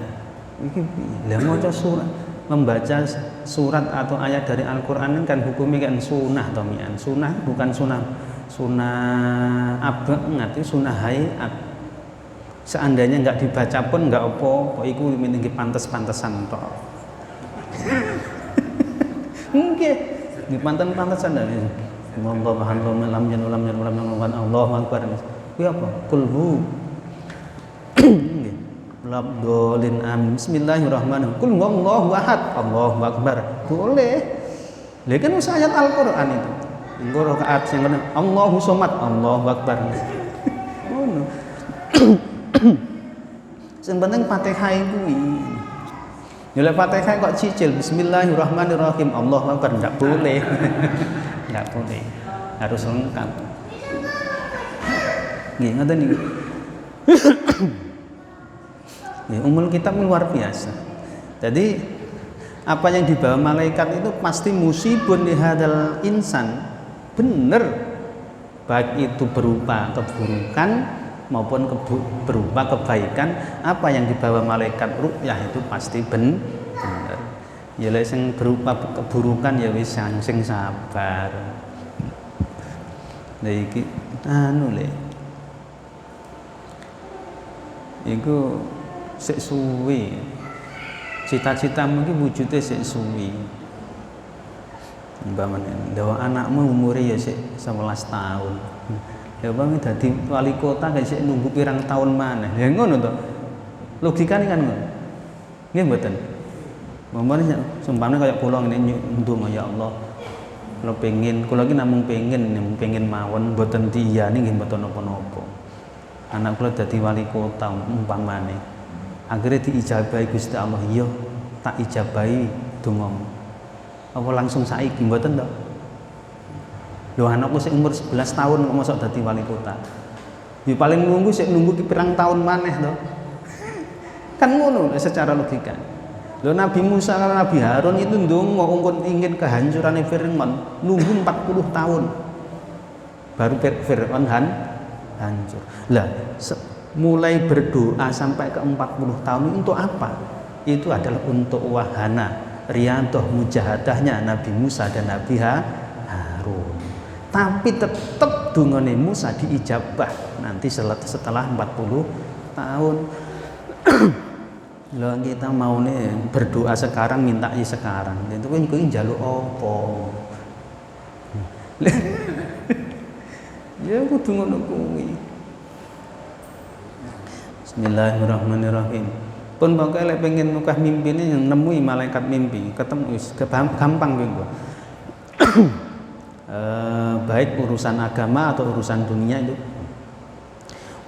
Iki lah maca surat, membaca surat atau ayat dari Al-Qur'an kan hukumnya kan sunah to mian. Sunah bukan sunah abad, itu sunah hayat. Seandainya enggak dibaca pun enggak apa-apa, iku tinggi pantes-pantesan tok. Nggih, nggih pantes-pantesan dari Allah lam Allahu akbar. Kuwi apa? Kulhu. Nggih. Labdolin amin bismillahirrahmanirrahim. Kul huwallahu ahad, Allahu akbar. Boleh. Lha kan ayat Al-Qur'an itu. Engko rakaat sing ngono Allahu somad, Allahu akbar. Ngono. Sing penting Fatihah kuwi. Ya lek Fatihah kok cicil bismillahirrahmanirrahim Allahu akbar enggak boleh. Enggak boleh. Harus lengkap. Nggih, ngoten niku. Ya, umul kitab luar biasa. Jadi apa yang dibawa malaikat itu pasti musibun di hadal insan, bener, baik itu berupa keburukan maupun berupa kebaikan. Apa yang dibawa malaikat ru'yah itu pasti bener. Ya lek sing berupa keburukan ya wis sing sabar. Lha iki anu le. Iku sik suwi. Cita-citamu iki wujude sik suwi. Umpamane ndawa anakmu umure ya sik 11 tahun. Ya umpamane dadi wali kota gak sik nunggu pirang tahun maneh. Ya ngono to. Logikane kan ngono. Nggih mboten. Umpamane sumpamane kaya kula ngene ndonga ya Allah. Kula pengin, kula iki namung pengin mawon mboten diyani nggih mboten napa-napa. Anak kula dadi wali kota umpamane. Akhirnya diijabahi Gusti Allah, iya tak ijabahi dongamu. Apa langsung saiki mboten to? Lho anakku sik umur 11 tahun kok mosok dadi wali kota. Ya paling nunggu ki pirang tahun maneh to. Kan ngono secara logika. Lho Nabi Musa karo Nabi Harun itu ndonga ingin kehancuran Firaun nunggu 40 tahun. Baru Firaun hancur. Lah mulai berdoa sampai ke 40 tahun itu untuk apa? Itu adalah untuk wahana riyadhah mujahadahnya Nabi Musa dan Nabi Harun. Tapi tetap dungane Musa diijabah nanti setelah 40 tahun. Loh kita mau nih berdoa sekarang minta sekarang. Itu kan kuwi njaluk apa? Ya kudu ngono kuwi. Bismillahirrahmanirrahim. Pun pokoke lek pengen mukah mimpine yang nemui malaikat mimpi, ketemu wis gampang kuwi. Baik urusan agama atau urusan dunia itu.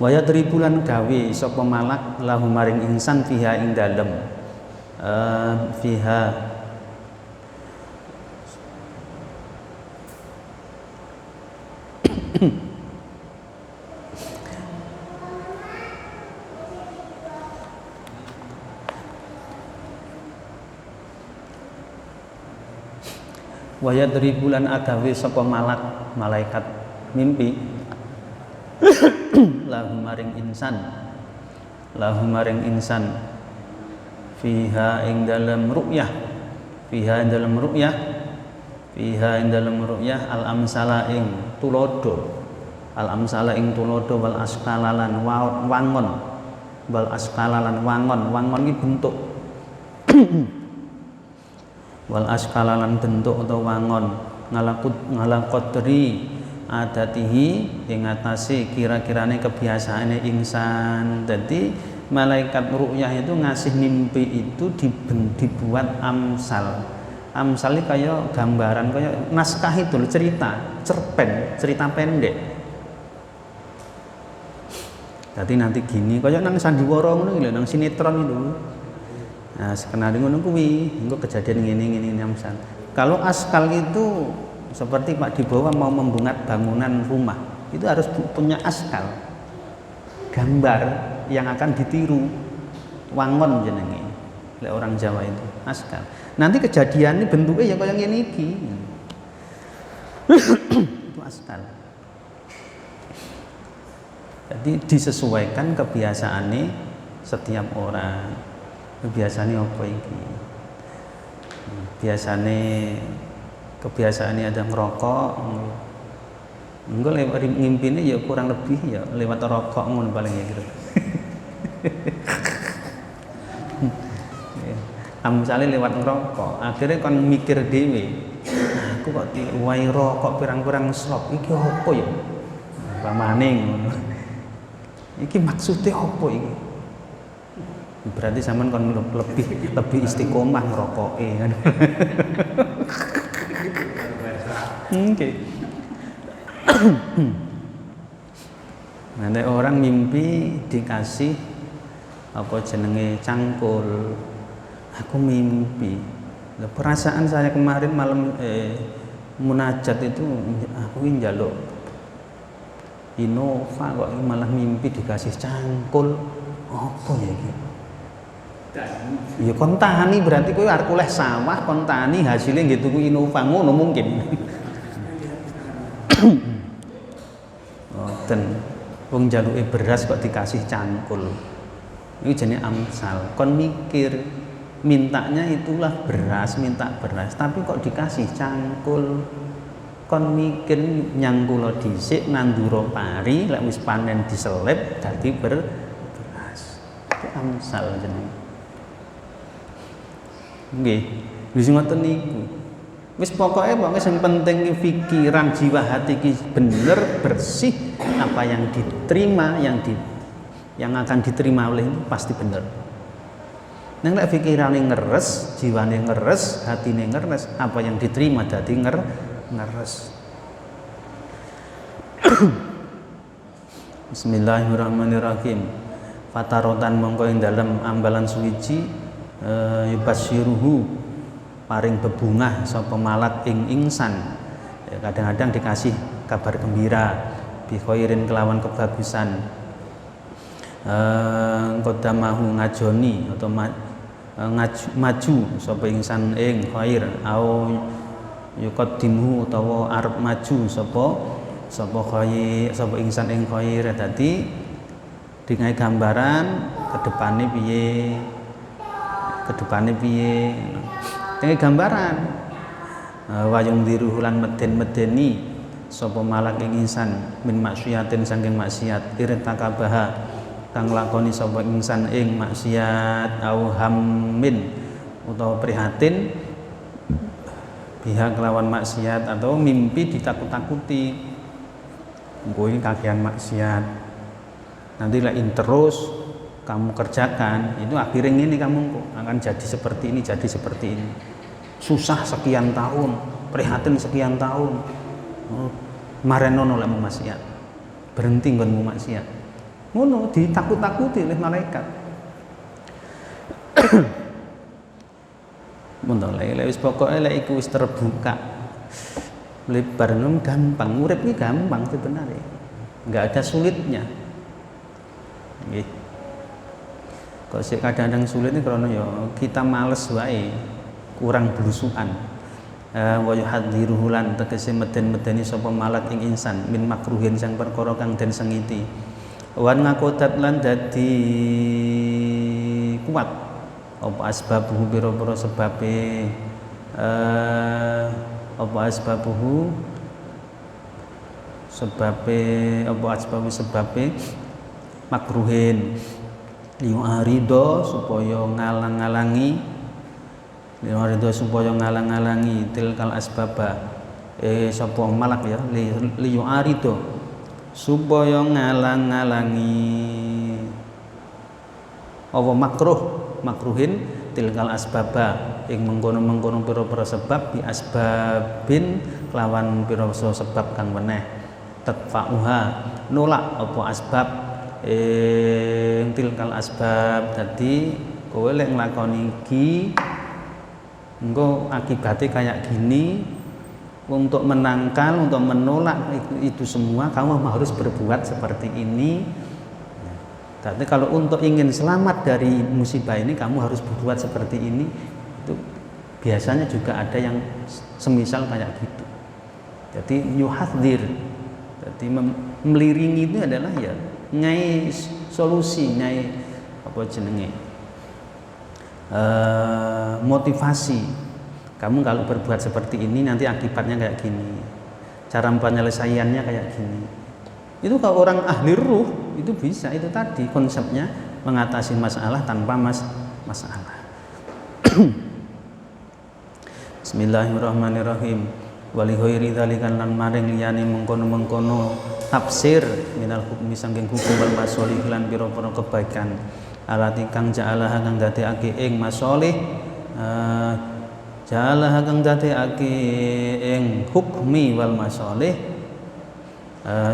Wa yadribulan gawe sapa malak lahu maring insan fiha ing dalem. Fiha wa yadribulan agawe sapa malaikat mimpi lahu maring insan fiha ing dalam ru'yah al amsala ing tulodo wal askalalan wangon iki bentuk wal askalalan bentuk atau wangon ngalaqadri adatihi ing atase kira-kirane kebiasaane insan. Jadi malaikat ru'yah itu ngasih mimpi itu dibuat amsal ini kayak gambaran kayak naskah itu cerita pendek. Jadi nanti gini kayak nang sandiwara ngono lho, nang sinetron itu. Nah, skenario ngono kuwi, engko kejadian ngene amsal. Kalau askal itu seperti Pak di bawah mau membangun bangunan rumah, itu harus punya askal. Gambar yang akan ditiru. Wangon jenenge. Lek orang Jawa itu, askal. Nanti kejadian ini bentuknya ya kayak ngene iki. Itu askal. Jadi disesuaikan kebiasaane setiap orang. Kebiasaannya apa iki? Kebiasaannya ada ngerokok. Enggak lewat ngimpine ya kurang lebih ya lewat rokok ngono paling ya gitu. Misalnya lewat ngerokok, akhirnya kan mikir dhewe. Aku kok diwai rokok pirang-pirang slop iki apa ya? Pamane ngono. Iki maksudnya apa iki? Berarti sampean kon lebih istiqomah ngerokoke kan. Oke. Nanti orang mimpi dikasih apa jenenge cangkul. Aku mimpi. Perasaan saya kemarin malam munajat itu aku njaluk Innova kok malah mimpi dikasih cangkul. Apa ya iki? Ya kon tani berarti kowe arep oleh sawah kon tani hasilnya nggih tuku Innova ngono mungkin. Ngoten. Wong jaluke beras kok dikasih cangkul. Ini jenis amsal. Kon mikir mintanya itulah beras, minta beras, tapi kok dikasih cangkul. Kon mikir nyangkula dhisik nandura pari, lek wis panen diselip dadi beras. Itu amsal jenenge. Nggih, wis ngoten niku. Wis pokoke sing penting pikiran jiwa hati ki bener bersih, apa yang diterima yang akan diterima oleh ini pasti bener. Nang lek pikirane ngeres, jiwane ngeres, hatine ngeres, apa yang diterima dadi ngeres. Bismillahirrahmanirrahim. Fatarotan mongko ing dalem ambalan suwiji yubasyiruhu paring bebungah sapa malak ing ingsan. Ya, kadang-kadang dikasih kabar gembira bi khairin kelawan kebagusan. Qadamahu ngajoni atau maju sapa ingsan ing khair au yuqaddimu utawa arep maju sapa khair sapa ingsan ing khair. Dadi digawe gambaran kedepane piye dengan gambaran wayung diru lan meden-medeni sapa malak ing insan min maksiatin saking maksiat irtakabaha kang lakoni sapa insan ing maksiat au hammin utawa prihatin biha kelawan maksiat atau mimpi ditakut-takuti engko iki kakean maksiat nanti lain terus kamu kerjakan itu akhirnya ini kamu akan jadi seperti ini susah sekian tahun prihatin sekian tahun marenono lek maksiat berhenti nggonmu maksiat ngono ditakut-takuti oleh malaikat mun lek wis pokoke lek iku wis terbuka lebar gampang urip iki gampang sebenarnya enggak ada sulitnya nggih. Kok sih kadang-kadang sulit ini karena ya kita males wae kurang belusukan. Wa yuhadziruhu lan tegese meden-medeni sapa malak ing insan min makruhin sang perkara kang den sengiti. Wan ngakodat lan dadi kuat apa asbabuhu pira-pira sebabe apa asbabuhu sebabe makruhin liuarido supaya ngalang-alangi tilkal asbaba sapa malak ya liuarido supaya ngalang-alangi apa makruhin tilkal asbaba ing mengkono-mengkono pira-pira sebab bi asbabin kelawan pira-pira sebab kang meneh tadfa'uha nolak apa asbab tilkal asbab. Dadi kowe lek nglakoni iki engko akibatnya kayak gini. Untuk menangkal, untuk menolak itu semua kamu harus berbuat seperti ini. Jadi kalau untuk ingin selamat dari musibah ini kamu harus berbuat seperti ini. Itu biasanya juga ada yang semisal kayak gitu. Jadi yuhadzir. Jadi meliringi itu adalah ya nyai solusi, nyai apa jenenge motivasi. Kamu kalau berbuat seperti ini nanti akibatnya kayak gini, cara penyelesaiannya kayak gini. Itu kalau orang ahli ruh itu bisa, itu tadi konsepnya mengatasi masalah tanpa masalah. Bismillahirrahmanirrahim. Wali ghairi dzalikan lan maring liyane mengkono-mengkono tafsir minal hukmi saking hukum wal masolih lan pira-pira kebaikan alati kang ja'alah kang dadekake ing masolih ja'alah kang dadekake ing hukmi wal masolih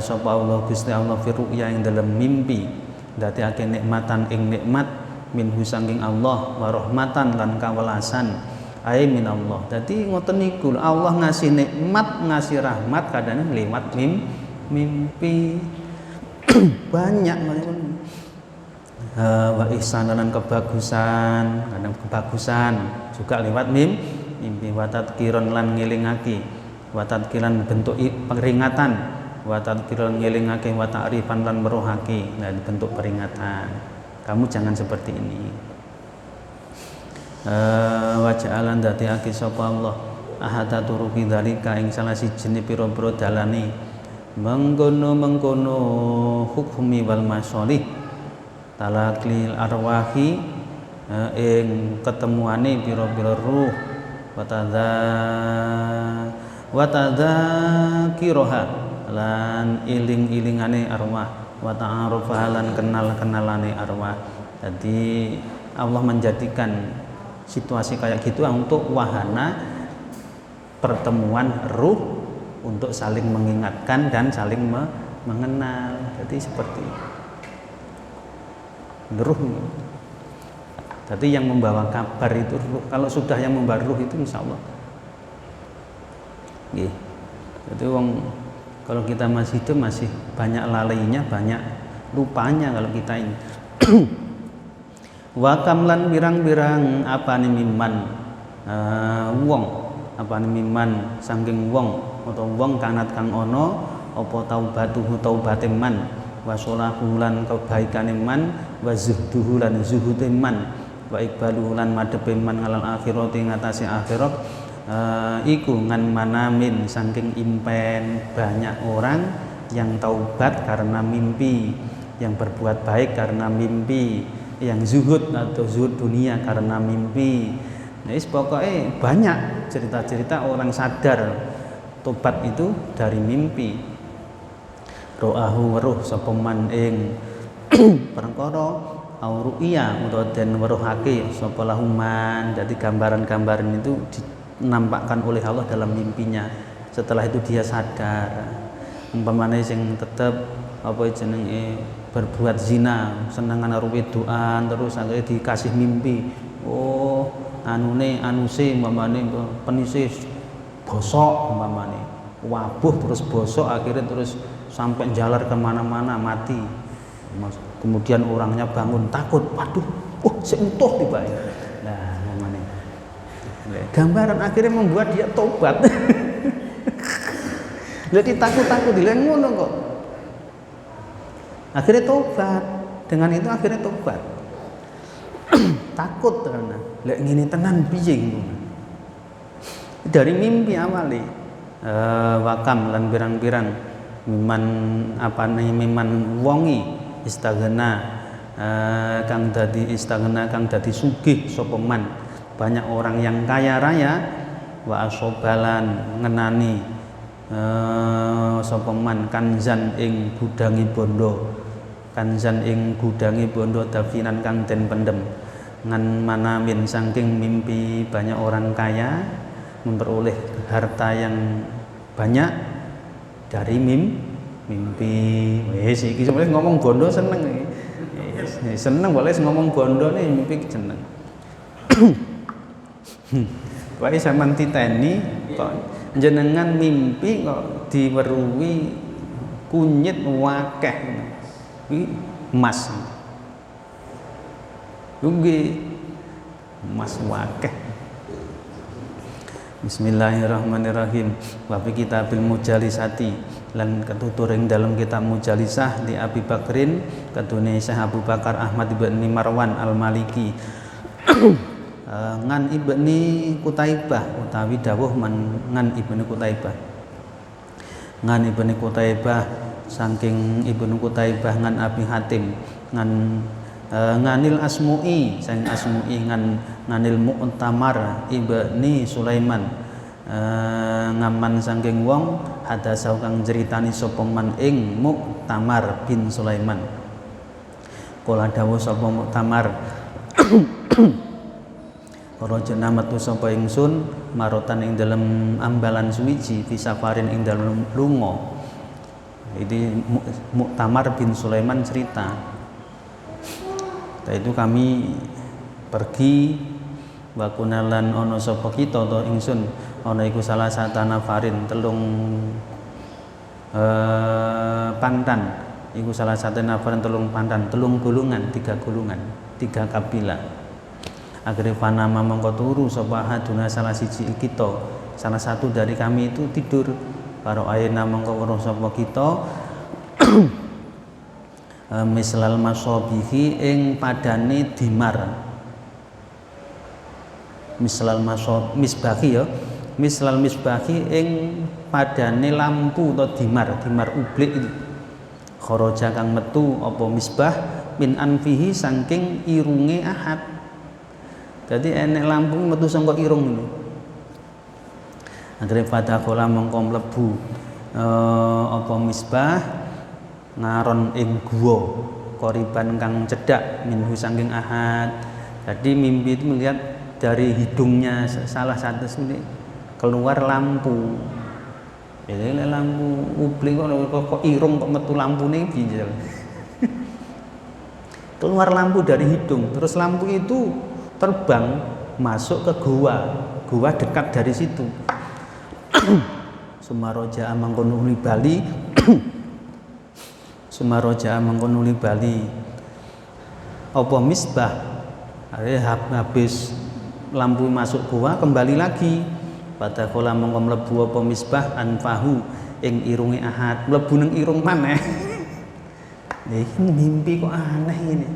sapa Allah Gusti Allah fi ru'ya ing dalam mimpi ndadekake nikmatan ing nikmat minhu saking Allah wa rahmatan lan kawelasan ae min Allah. Dadi ngoten niku Allah ngasih nikmat, ngasih rahmat kadang lewat mimpi. Banyak wa ihsan dan kebagusan, kadang kebagusan juga lewat mimpi. Wa tadkiron lan ngelingake, wa tadkiran bentuk peringatan, wa tadkiron ngelingake, wa ta'rifan lan meruhake, nah bentuk peringatan. Kamu jangan seperti ini. Wa ja'alan dadiake sapa Allah ahada turuki dzalika ing salah siji pira-pira dalane mengkono hukmi wal masolih talaklil arwahi ing ketemuane pira-pira ruh wa tadzakiroha lan iling-ilingane arwah wa ta'arufa lan kenal-kenalane arwah. Jadi Allah menjadikan situasi kayak gitu untuk wahana pertemuan ruh untuk saling mengingatkan dan saling mengenal. Jadi seperti ruh. Jadi yang membawa kabar itu ruh. Kalau sudah yang membawa ruh itu insya Allah. Jadi kalau kita masih hidup masih banyak lalainya, banyak lupanya kalau kita ini. Wa kamlan birang-birang apa miman wong apa miman saking wong atau wong kanat kang ono apa taubatuhu taubate man wa sholahu lan kebaikane man wa zuhduhu lan zuhude man wa iqbaluhu lan madepe man ngalal akhirat ing atase akhirat iku ngan manamin saking impen. Banyak orang yang taubat karena mimpi, yang berbuat baik karena mimpi, yang zuhud atau zuhud dunia karena mimpi. Nah, pokoknya banyak cerita-cerita orang sadar tobat itu dari mimpi. Ro'ahu weruh sapa man ing perkara au ru'ya utawa den weruhake sapa lahuman. Jadi gambaran-gambaran itu dinampakkan oleh Allah dalam mimpinya. Setelah itu dia sadar. Umpamane sing tetep apa jenenge berbuat zina, senengan karo wedokan terus akhirnya dikasih mimpi. Oh, anuse umpamane penise bosok umpamane. Wabuh terus bosok akhirnya terus sampai jalar kemana-mana mati. Kemudian orangnya bangun takut, waduh, seutuh tiba. Nah, umpamane. Gambaran akhirnya membuat dia tobat. Jadi takut-takut dia ngono kok. Akhirnya tobat. Dengan itu akhirnya tobat. Takut karena lek ngene tenan piye ngono. Dari mimpi awali wakam lan pirang-pirang miman miman wongi istaghna kang dadi sugih sapa man. Banyak orang yang kaya raya wa asobalan ngenani sapa man kanzan ing gudangi bondo, kanzan ing gudangi bondo dafinan kang den pendem ngan manamin saking mimpi. Banyak orang kaya memperoleh harta yang banyak dari mimpi. Wis iki sebenarnya ngomong bondo seneng. Seneng boleh ngomong bondo nih mimpi seneng. Wae sampean titeni kok jenengan mimpi kok diweruhi kunyit wakeh. Iki emas. Nggih. Emas wakeh. Bismillahirrahmanirrahim. Wa fi kitabil mujalisati lan ketuturing dalam kitab mujalisah di Abi Bakrin kadune Syekh Abu Bakar Ahmad bin Marwan Al-Maliki ngan ibni Kutaibah utawi dawuh ngan ibni Kutaibah saking ibnu Kutaibah ngan Abi Hatim nganil Asmu'i sang Asmu'i nganil Mu'tamar ibni Sulaiman ngaman saking wong hadasau kang ceritani sapa man ing Mu'tamar bin Sulaiman. Kala dawuh sapa Mu'tamar Rajana metu sapa ingsun marotan ing dalem ambalan suwiji fi safarin ing dalem lunga Ini Muktamar bin Sulaiman cerita. Setelah itu kami pergi wa kunalan ana sapa kita to ingsun ana iku salah satu nafarin telung pantan iku salah satu nafarin telung pantan telung golongan 3 golongan 3 kabilah. Akhirnya fanama mongko turu sapa haduna salah siji kita salah satu dari kami itu tidur karo ayana mongko weruh sapa kita mislal masobihi ing padane dimar mislal misbahi ya mislal misbahi ing padane lampu atau dimar ublik itu kharaja kang metu apa misbah min anfihi saking irunge ahad. Jadi enek lampu metu saka irung itu. Akhire fadakhala mongko mlebu apa misbah ngaron ing guwa koriban kang cedhak minhu saking ahad. Jadi mimpi itu melihat dari hidungnya salah satu keluar lampu. Ini lampu ublik kok irung kok metu lampune piye. Keluar lampu dari hidung, terus lampu itu terbang masuk ke gua dekat dari situ. Sumaroja mangkono uli bali Sumaroja mangkono uli bali apa misbah habis lampu masuk gua kembali lagi pada kolam mongko mlebu apa misbah anfahu ing irunge ahad mlebu ning irung maneh. Iki mimpi kok aneh ini.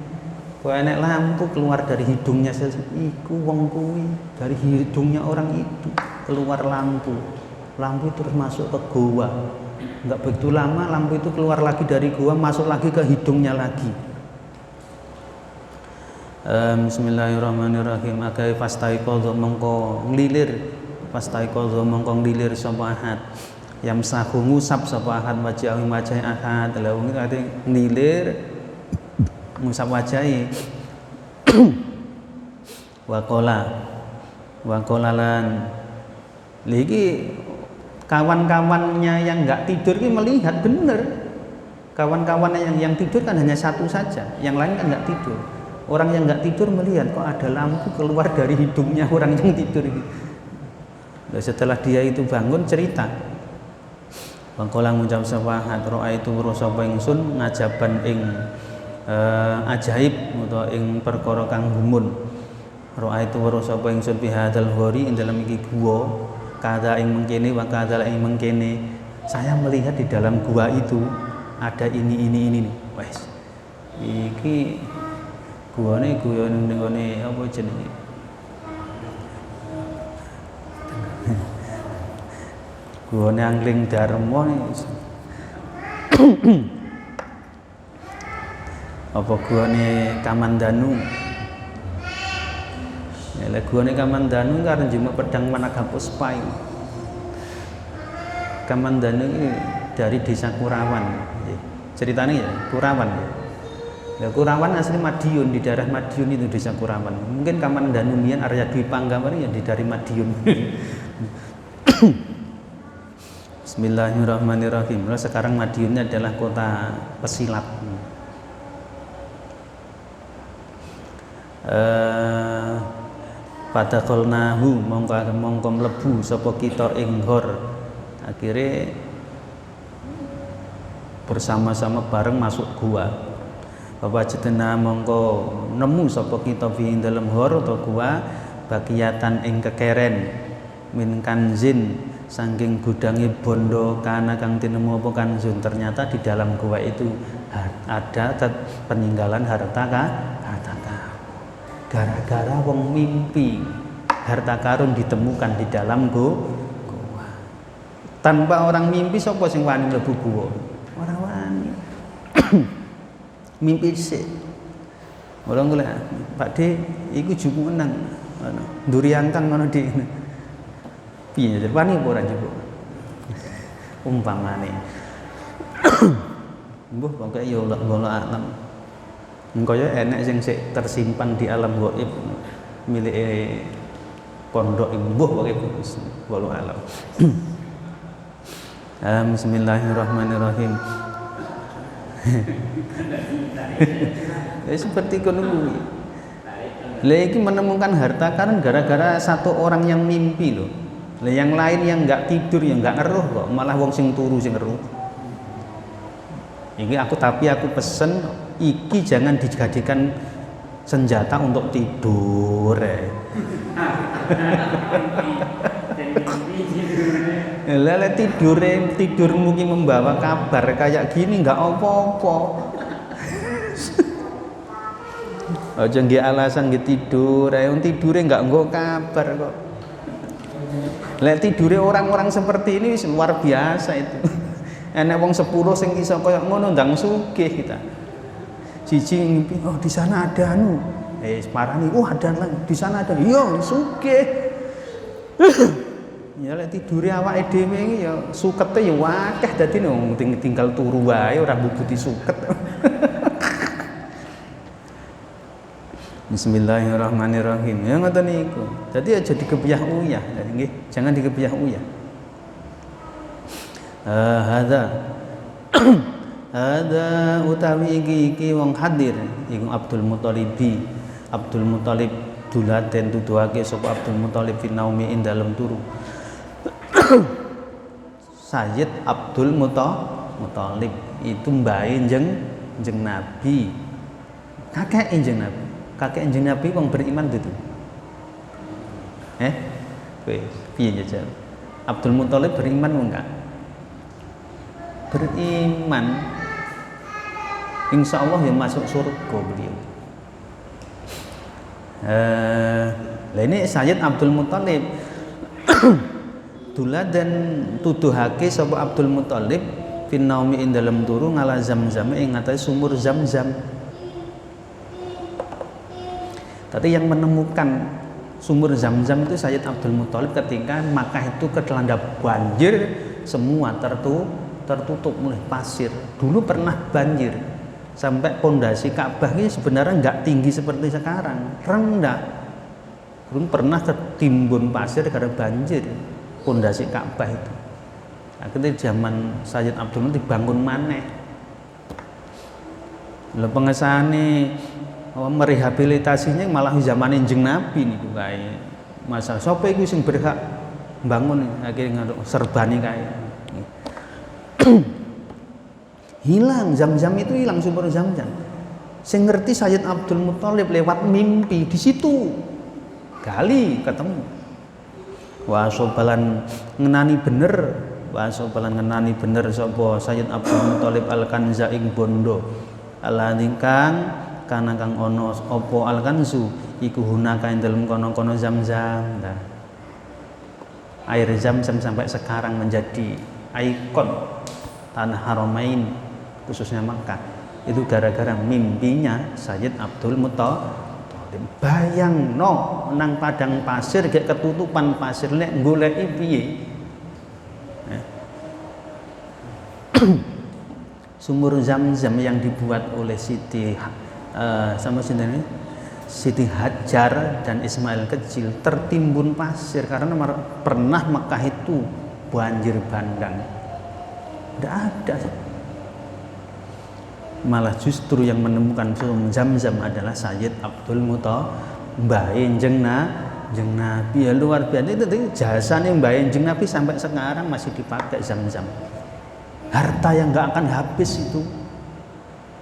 Kok enek lampu keluar dari hidungnya iku wong kuwi dari hidungnya orang itu keluar lampu terus masuk ke gua. Enggak begitu lama lampu itu keluar lagi dari gua masuk lagi ke hidungnya lagi. Bismillahirrahmanirrahim. Agai fastaiqadha mongko nglilir fastaiqadha mongko nglilir sapa ahad yamsahu ngusap sapa ahad wajah ahad lha wong iki nglilir ngusap wajahe waqala lan iki kawan-kawannya yang enggak tidur ini melihat benar. Kawan-kawannya yang tidur kan hanya satu saja, yang lain kan enggak tidur. Orang yang enggak tidur melihat kok ada lampu keluar dari hidungnya orang yang tidur ini. Nah, setelah dia itu bangun cerita. Bangkola ngucap sapa hadroa itu sapa ingsun ngajaban ing ajaib utawa ing perkara kang gumun. Roa itu sapa ingsun bihadal ghori ing dalam iki gua kada ing mengkene wa kada ing mengkene. Saya melihat di dalam gua itu ada ini. Wes. Iki guane ning ngene apa jenenge? Guane Angling Darma apa guane Kamandanu. Ya guane Kamandanu karena cuma pedang Managapuspa. Kamandanu ini dari desa Kurawan. Ceritanya ya Kurawan. Ya Kurawan asli Madiun, di daerah Madiun itu desa Kurawan. Mungkin Kamandanu mian Arya Dwi Panggawan ya di dari Madiun. Bismillahirrahmanirrahim. Lalu sekarang Madiunnya adalah kota pesilat. Pada kolnahu mongko mlebu sapa kita ing ghor. Akhirnya bersama-sama bareng masuk gua. Bapak cetena mongko nemu sapa kita fi dalam ghor atau gua bakiyatan ing kekeren min kanzin saking gudange bondo kana kang tinemu apa kanzun. Ternyata di dalam gua itu ada peninggalan harta gara-gara wong mimpi harta karun ditemukan di dalam gua. Tanpa orang mimpi sapa sing wani mlebu gua? Ora wani. Mimpi sik. Orang golek Pak D iku jumu menang nduriangkan ngono Dik. Piye wani apa ora njupuk? Umpamane. Mbuh pokoke ya Allah alam. Engko ya enek sing sik tersimpan di alam gaib milik pondok mbuh pokoke wallahu alam. Bismillahirrahmanirrahim. Ya seperti kono. Lah iki menemukan harta karun gara-gara satu orang yang mimpi loh. Lah yang lain yang enggak tidur yang enggak ngeruh kok, malah wong sing turu sing ngeruh. Tapi aku pesen iki jangan dijadikan senjata untuk tidur. Lah tidurmu ki membawa kabar kayak gini enggak apa-apa. Aja nggih alasan nggih tidur, ayo tidure enggak nggo kabar kok. Lek tidure orang-orang seperti ini wis luar biasa itu. Enek wong 10 sing iso koyo ngono ndang sugih kita. Siji ngimpi, oh di sana ada anu. Parani, oh ada lagi, di sana ada. Iya, sugih. Ya lek tidure awake dhewe iki ya sukete ya akeh dadi tinggal turu wae ora mbubuti suket. Bismillahirrahmanirrahim. Ya ngoten niku. Dadi aja dikebyah uyah, nggih. Jangan dikebyah uyah. Ada utawi iki wong hadir iku Abdul Muthalib duladen tuduhake sapa Abdul Muthalib fi naumi ing dalem turu. Sayyid Abdul Muthalib itu mbae njeng Nabi. Kakek njeng Nabi. Kakek njeng Nabi wong beriman itu. Piye jajal? Abdul Muthalib beriman enggak? Beriman. Insya Allah ya masuk surga beliau. Ini Sayyid Abdul Muthalib duladan tuduhake sapa Abdul Muthalib fin naumi ing dalem turu ngala Zamzam ing ngatasé sumur Zamzam. Tadi yang menemukan sumur Zamzam itu Sayyid Abdul Muthalib ketika Makkah itu kelanda banjir, semua tertutup oleh pasir. Dulu pernah banjir sampai pondasi Ka'bah ini sebenarnya nggak tinggi seperti sekarang, rendah. Dulu pernah ketimbun pasir karena banjir pondasi Ka'bah itu. Akhirnya zaman Sayyid Abdul Muthalib dibangun maneh. Lha pengesane merehabilitasinya malah zaman Kanjeng Nabi niku kae. Masa sapa iku sing berhak bangun akhirnya ngaduk serbani kae. Hilang Zamzam itu hilang sumber Zamzam. Sing ngerti Sayyid Abdul Muthalib lewat mimpi di situ. Gali ketemu. Wa sobalan ngenani bener sapa Sayyid Abdul Muthalib Al-Kanza ing bondo. Aladingkang kana kang ana apa al-kanzu iku hunaka ing dalem kono-kono Zamzam. Nah. Air Zamzam sampai sekarang menjadi ikon tanah Haramain khususnya Makkah itu gara-gara mimpinya Sayyid Abdul Muthalib. Bayangno nang padang pasir gek ketutupan pasir lek goleki piye. Sumur Zamzam yang dibuat oleh Siti Hajar dan Ismail Kecil tertimbun pasir karena pernah Makkah itu banjir bandang. Tidak ada. Malah justru yang menemukan sumur Zamzam adalah Sayyid Abdul Muthalib mbae njeng Nabi. Ya luar biasa itu jasane mbae njeng Nabi sampai sekarang masih dipakai Zamzam. Harta yang enggak akan habis itu.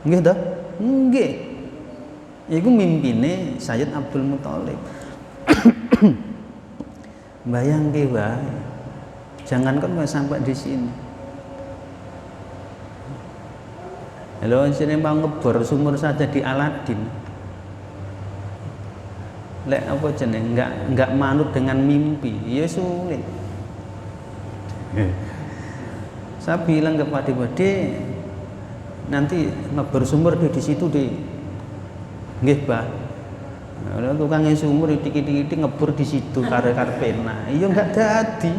Nggih ta? Nggih. Iku mimpine Sayyid Abdul Muthalib. Bayangke wae. Jangankan sampai di sini. Halo, sini mau ngebor sumur saja di Aladin. Lek apa jeneng enggak manut dengan mimpi, ya sulit. Saya bilang kepada Bade, nanti ngebor sumur di situ deh. Nggih, Pak. Nah, tukangnya sumur dikit-dikit ngebor di situ karepena. Iya enggak dadi.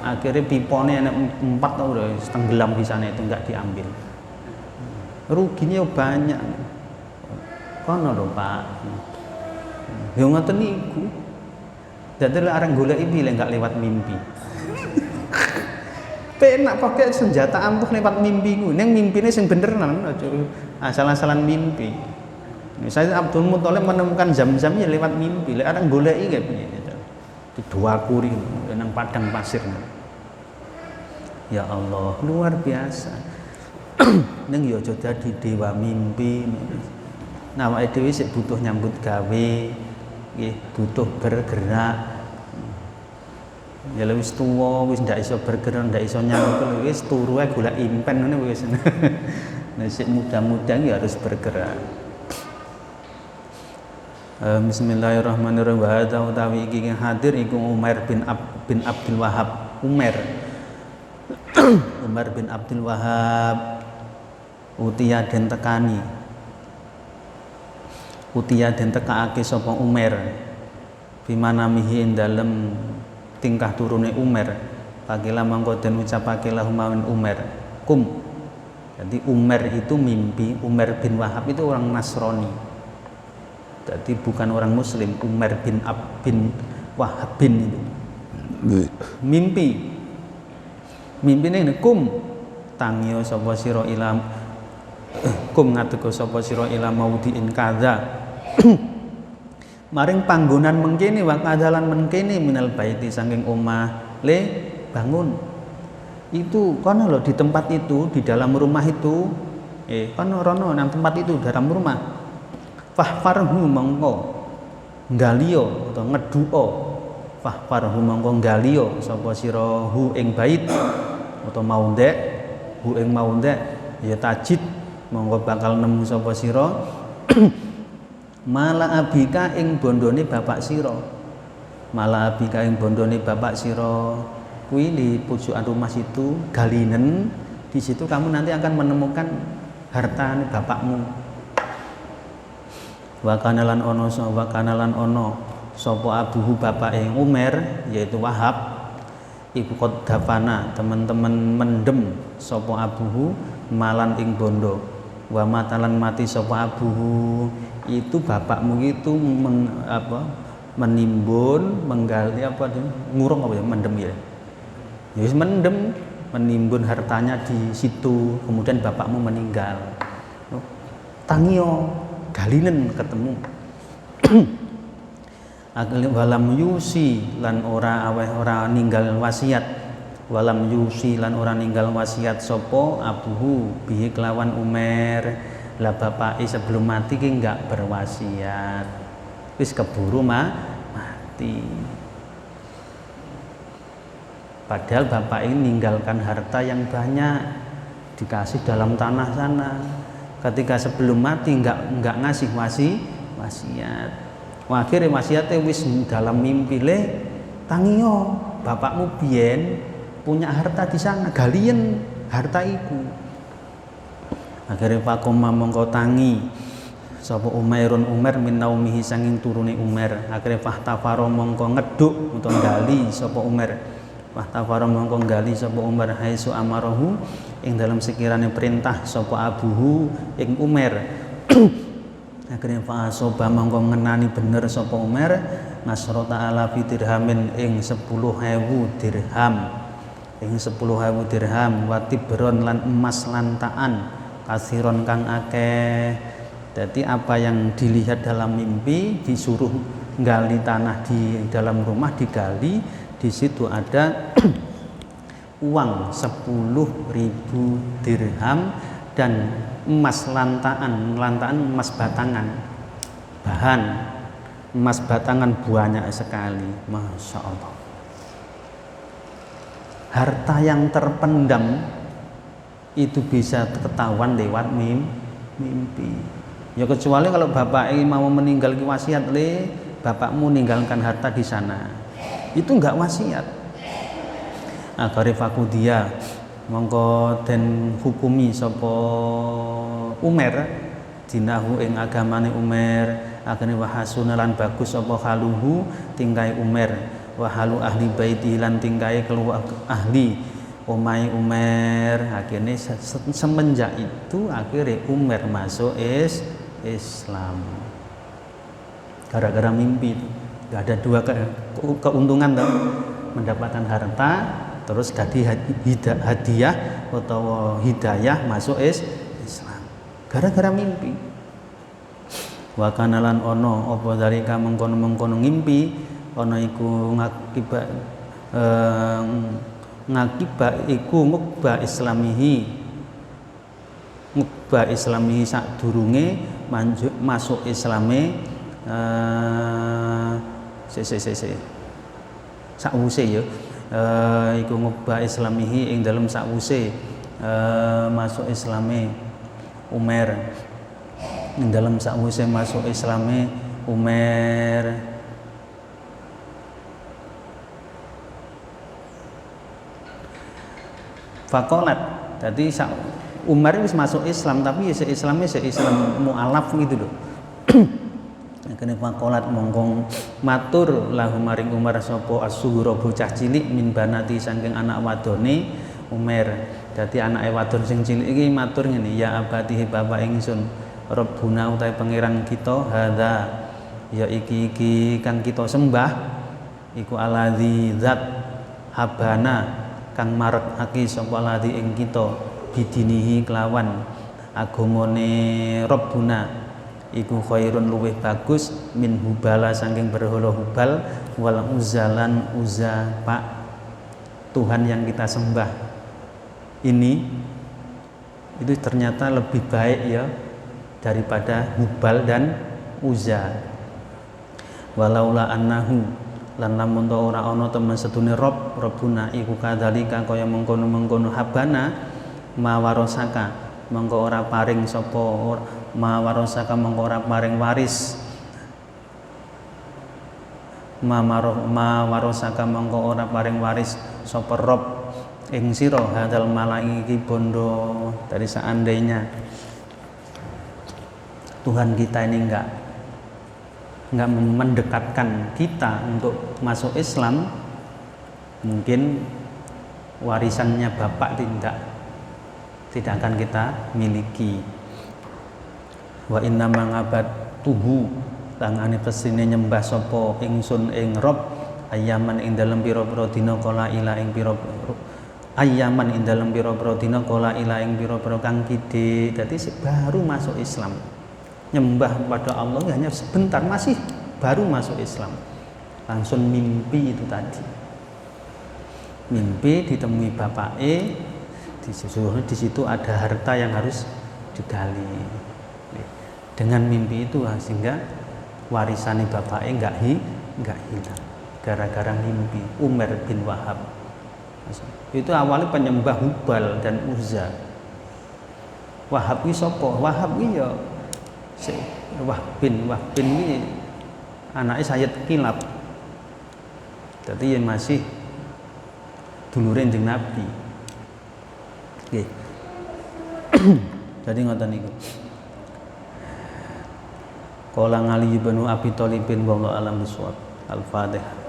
Akhirnya pipone enak 4 tau udah tenggelam di sana itu enggak diambil. Ruginya banyak. Kono lho, Pak. Ya ngoten niku. Dadi areng goleki piye enggak lewat mimpi. penak pakai senjata ampuh lewat mimpi ku. Ning mimpine sing beneran aja asal-asalan mimpi. Misalnya Abdul Muthalib menemukan Zam-Zam ya lewat mimpi, lek orang goleki kayak begini. Di dua kuri nang padang pasir. Ya Allah, luar biasa. Ning ya aja dadi dewa mimpi. Nah, awake dhewe sik butuh nyambut gawe, nggih, butuh bergerak. Ya wis tuwa, wis ndak iso bergerak, ndak iso nyambut, wis turu ae golek impen ngene wis. Nah, sik muda-muda ya harus bergerak. Bismillahirrahmanirrahim. Wa hadza utawi iki hadir iku Umar bin Abdul Wahab. Umar bin Abdul Wahab utia den tekani. Utia den tekaake sapa Umar bimana mihi ing dalem tingkah turune Umar. Pakila mangko den ucapake lahumawin Umar kum. Jadi Umar itu mimpi. Umar bin Wahab itu orang Nasrani. Jadi bukan orang Muslim. Umar bin Wahab bin itu mimpi ini kum tangyo sapa sira ilam kum ngateko sapa sira ila maudhi'in kadza maring panggonan mengkene wa kadzalan mengkene minal baiti saking omah le bangun itu kono lho di tempat itu di dalam rumah itu kono rono nang tempat itu dalam rumah fahfarhu mongko ngaliyo atau ngeduo fahfarhu mongko ngaliyo sapa sira hu ing bait atau maundek hu ing maundek ya tajid mongko bakal nemu sapa sira mala abika ing bondone bapak sira mala abika ing bondone bapak sira kuwi di pojokan rumah situ galinen di situ kamu nanti akan menemukan harta bapakmu. Wakanalan ono sapa abuhu bapake Umar yaitu Wahab iku qad dafana teman-teman mendem sapa abuhu malan ing bondo wa matalan mati sapa abuhu itu bapakmu itu menimbun menggali ngurung apa ya mendem ya wis mendem menimbun hartanya di situ kemudian bapakmu meninggal tangio galinen ketemu walam yusi lan ora ninggal wasiat walam yusi lan ora ninggal wasiat sapa abuhu bihi kelawan Umar lah bapake sebelum mati ki enggak berwasiat wis keburu mati padahal bapak ini ninggalkan harta yang banyak dikasih dalam tanah sana. Ketika sebelum mati enggak ngasih wasiat. Akhirnya wasiatnya wis dalam mimpi le tangio bapakmu biyen punya harta di sana galian harta itu. Akhirnya pakoma mongko tangi sapa Umairun Umar min naumihi sanging turune Umar. Akhirnya fahtafaro mongko ngeduk utawa gali sapa Umar. Fahtafaro mongko gali sapa Umar haisu amarahu ing dalam sekiranya perintah sapa abuhu ing Umar. Akhirnya fa'asoba mongko ngenani bener sapa Umar nasrota ala fi dirhamin ing 10.000 dirham ing 10.000 dirham watibron lan emas lantaan kasiron kang akeh. Jadi apa yang dilihat dalam mimpi disuruh gali tanah di dalam rumah digali di situ ada uang 10.000 dirham dan emas lantaan emas batangan bahan emas batangan banyak sekali. Masya Allah, harta yang terpendam itu bisa ketahuan lewat mimpi ya kecuali kalau bapak ini mau meninggal wasiat le bapakmu meninggalkan harta di sana itu enggak wasiat. Akhire fakudia mongko den hukumi sapa Umar dinahu ing agamane Umar. Akhire wahasuna lan bagus sapa haluhu tingkai Umar wa halu ahli baiti lan tingkai keluarga ahli omahe Umar. Akhirnya semenjak itu akhirnya Umar masuk Islam gara-gara mimpi itu. Gak ada dua keuntungan toh, mendapatkan harta terus dadi hadiah utawa hidayah masuk Islam gara-gara mimpi. Wa kana lan ono apa dalika mengkono-mengkono ngimpi ana iku ngakibat iku ngubah islamihi sadurunge masuk islame sakwuse ya iku ngubah islamihi ing dalem sakwuse masuk islame Umar ing dalem sakwuse masuk islame Umar fakolat. Jadi Umar wis masuk Islam tapi ya Islam mualaf gitu loh. Kene fakolat mongkong matur lahu maring Umar sapa as-sughra bocah cilik min banati saking anak wadone Umar. Dadi anake wadon sing cilik iki matur ngene, ya abatihi bapak ingsun, Rabbuna utahe pangeran kita hadza ya iki kang kita sembah iku aladzi zat habana kang marekake sapa ladzi ing kita bidinihi kelawan agamane Rabbuna iku khairun luwih bagus min hubala saking berhala Hubal wal uzalan Uzza Pak Tuhan yang kita sembah ini itu ternyata lebih baik ya daripada Hubal dan Uzza. Walaula annahu lan lamun ta ora ana temen setune Rabbuna iku kadzalika kaya mengkono-mengkono habana mawarosaka mengko ora paring sapa mawarosaka mengko ora paring waris mawarosaka mengko ora paring waris sapa Rabb ing sira hadal malaiki bondo. Dari seandainya Tuhan kita ini enggak mendekatkan kita untuk masuk Islam, mungkin warisannya Bapak tidak akan kita miliki. Wa inna mangabad tuhu tangane pesine nyembah sapa ingsun ing Rabb ayaman ing dalem pira-pira dina kala ila ing pira-pira ayaman ing dalem pira-pira dina kala ila ing pira-pira kang kidhe. Dadi baru masuk Islam, nyembah kepada Allah hanya sebentar, masih baru masuk Islam langsung mimpi itu tadi. Mimpi ditemui bapake, di situ ada harta yang harus digali. Dengan mimpi itu sehingga warisan bapaknya enggak hilang gara-gara mimpi. Umar bin Wahab itu awalnya penyembah Hubal dan Uzza. Wahab ini sapa? Wahab ini ya Wahbin ini anaknya Sayyid Kilab. Jadi yang masih dulurin dengan Nabi. Oke. Jadi ngoten niku. Qala Ali bin Abi Thalib bin wallahu alam bisawab. Al-Fatihah.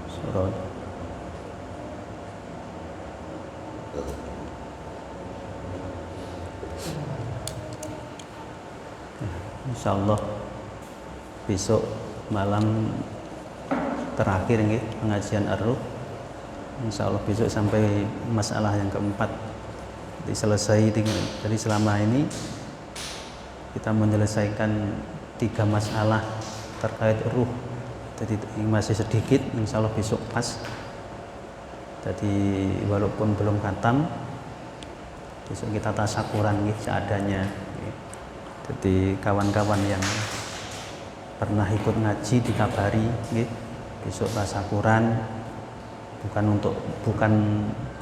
Surah insyaallah besok malam terakhir nggih pengajian Ar-Ruh. Insyaallah besok sampai masalah yang keempat diselesai. Jadi selama ini kita menyelesaikan 3 masalah terkait ruh. Jadi masih sedikit, insyaallah besok pas. Jadi walaupun belum khatam, besok kita tasyakuran nggih seadanya. Jadi kawan-kawan yang pernah ikut ngaji dikabari nggih besok tasyakuran, bukan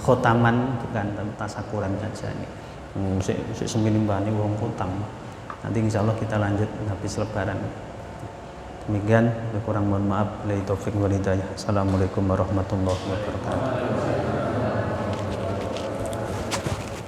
khotaman, bukan tasyakuran saja nih. Sik semene mbane wong khotam. Nanti insyaallah kita lanjut habis lebaran. Demikian, kurang mohon maaf. Billahi taufik wal hidayah. Assalamualaikum warahmatullahi wabarakatuh.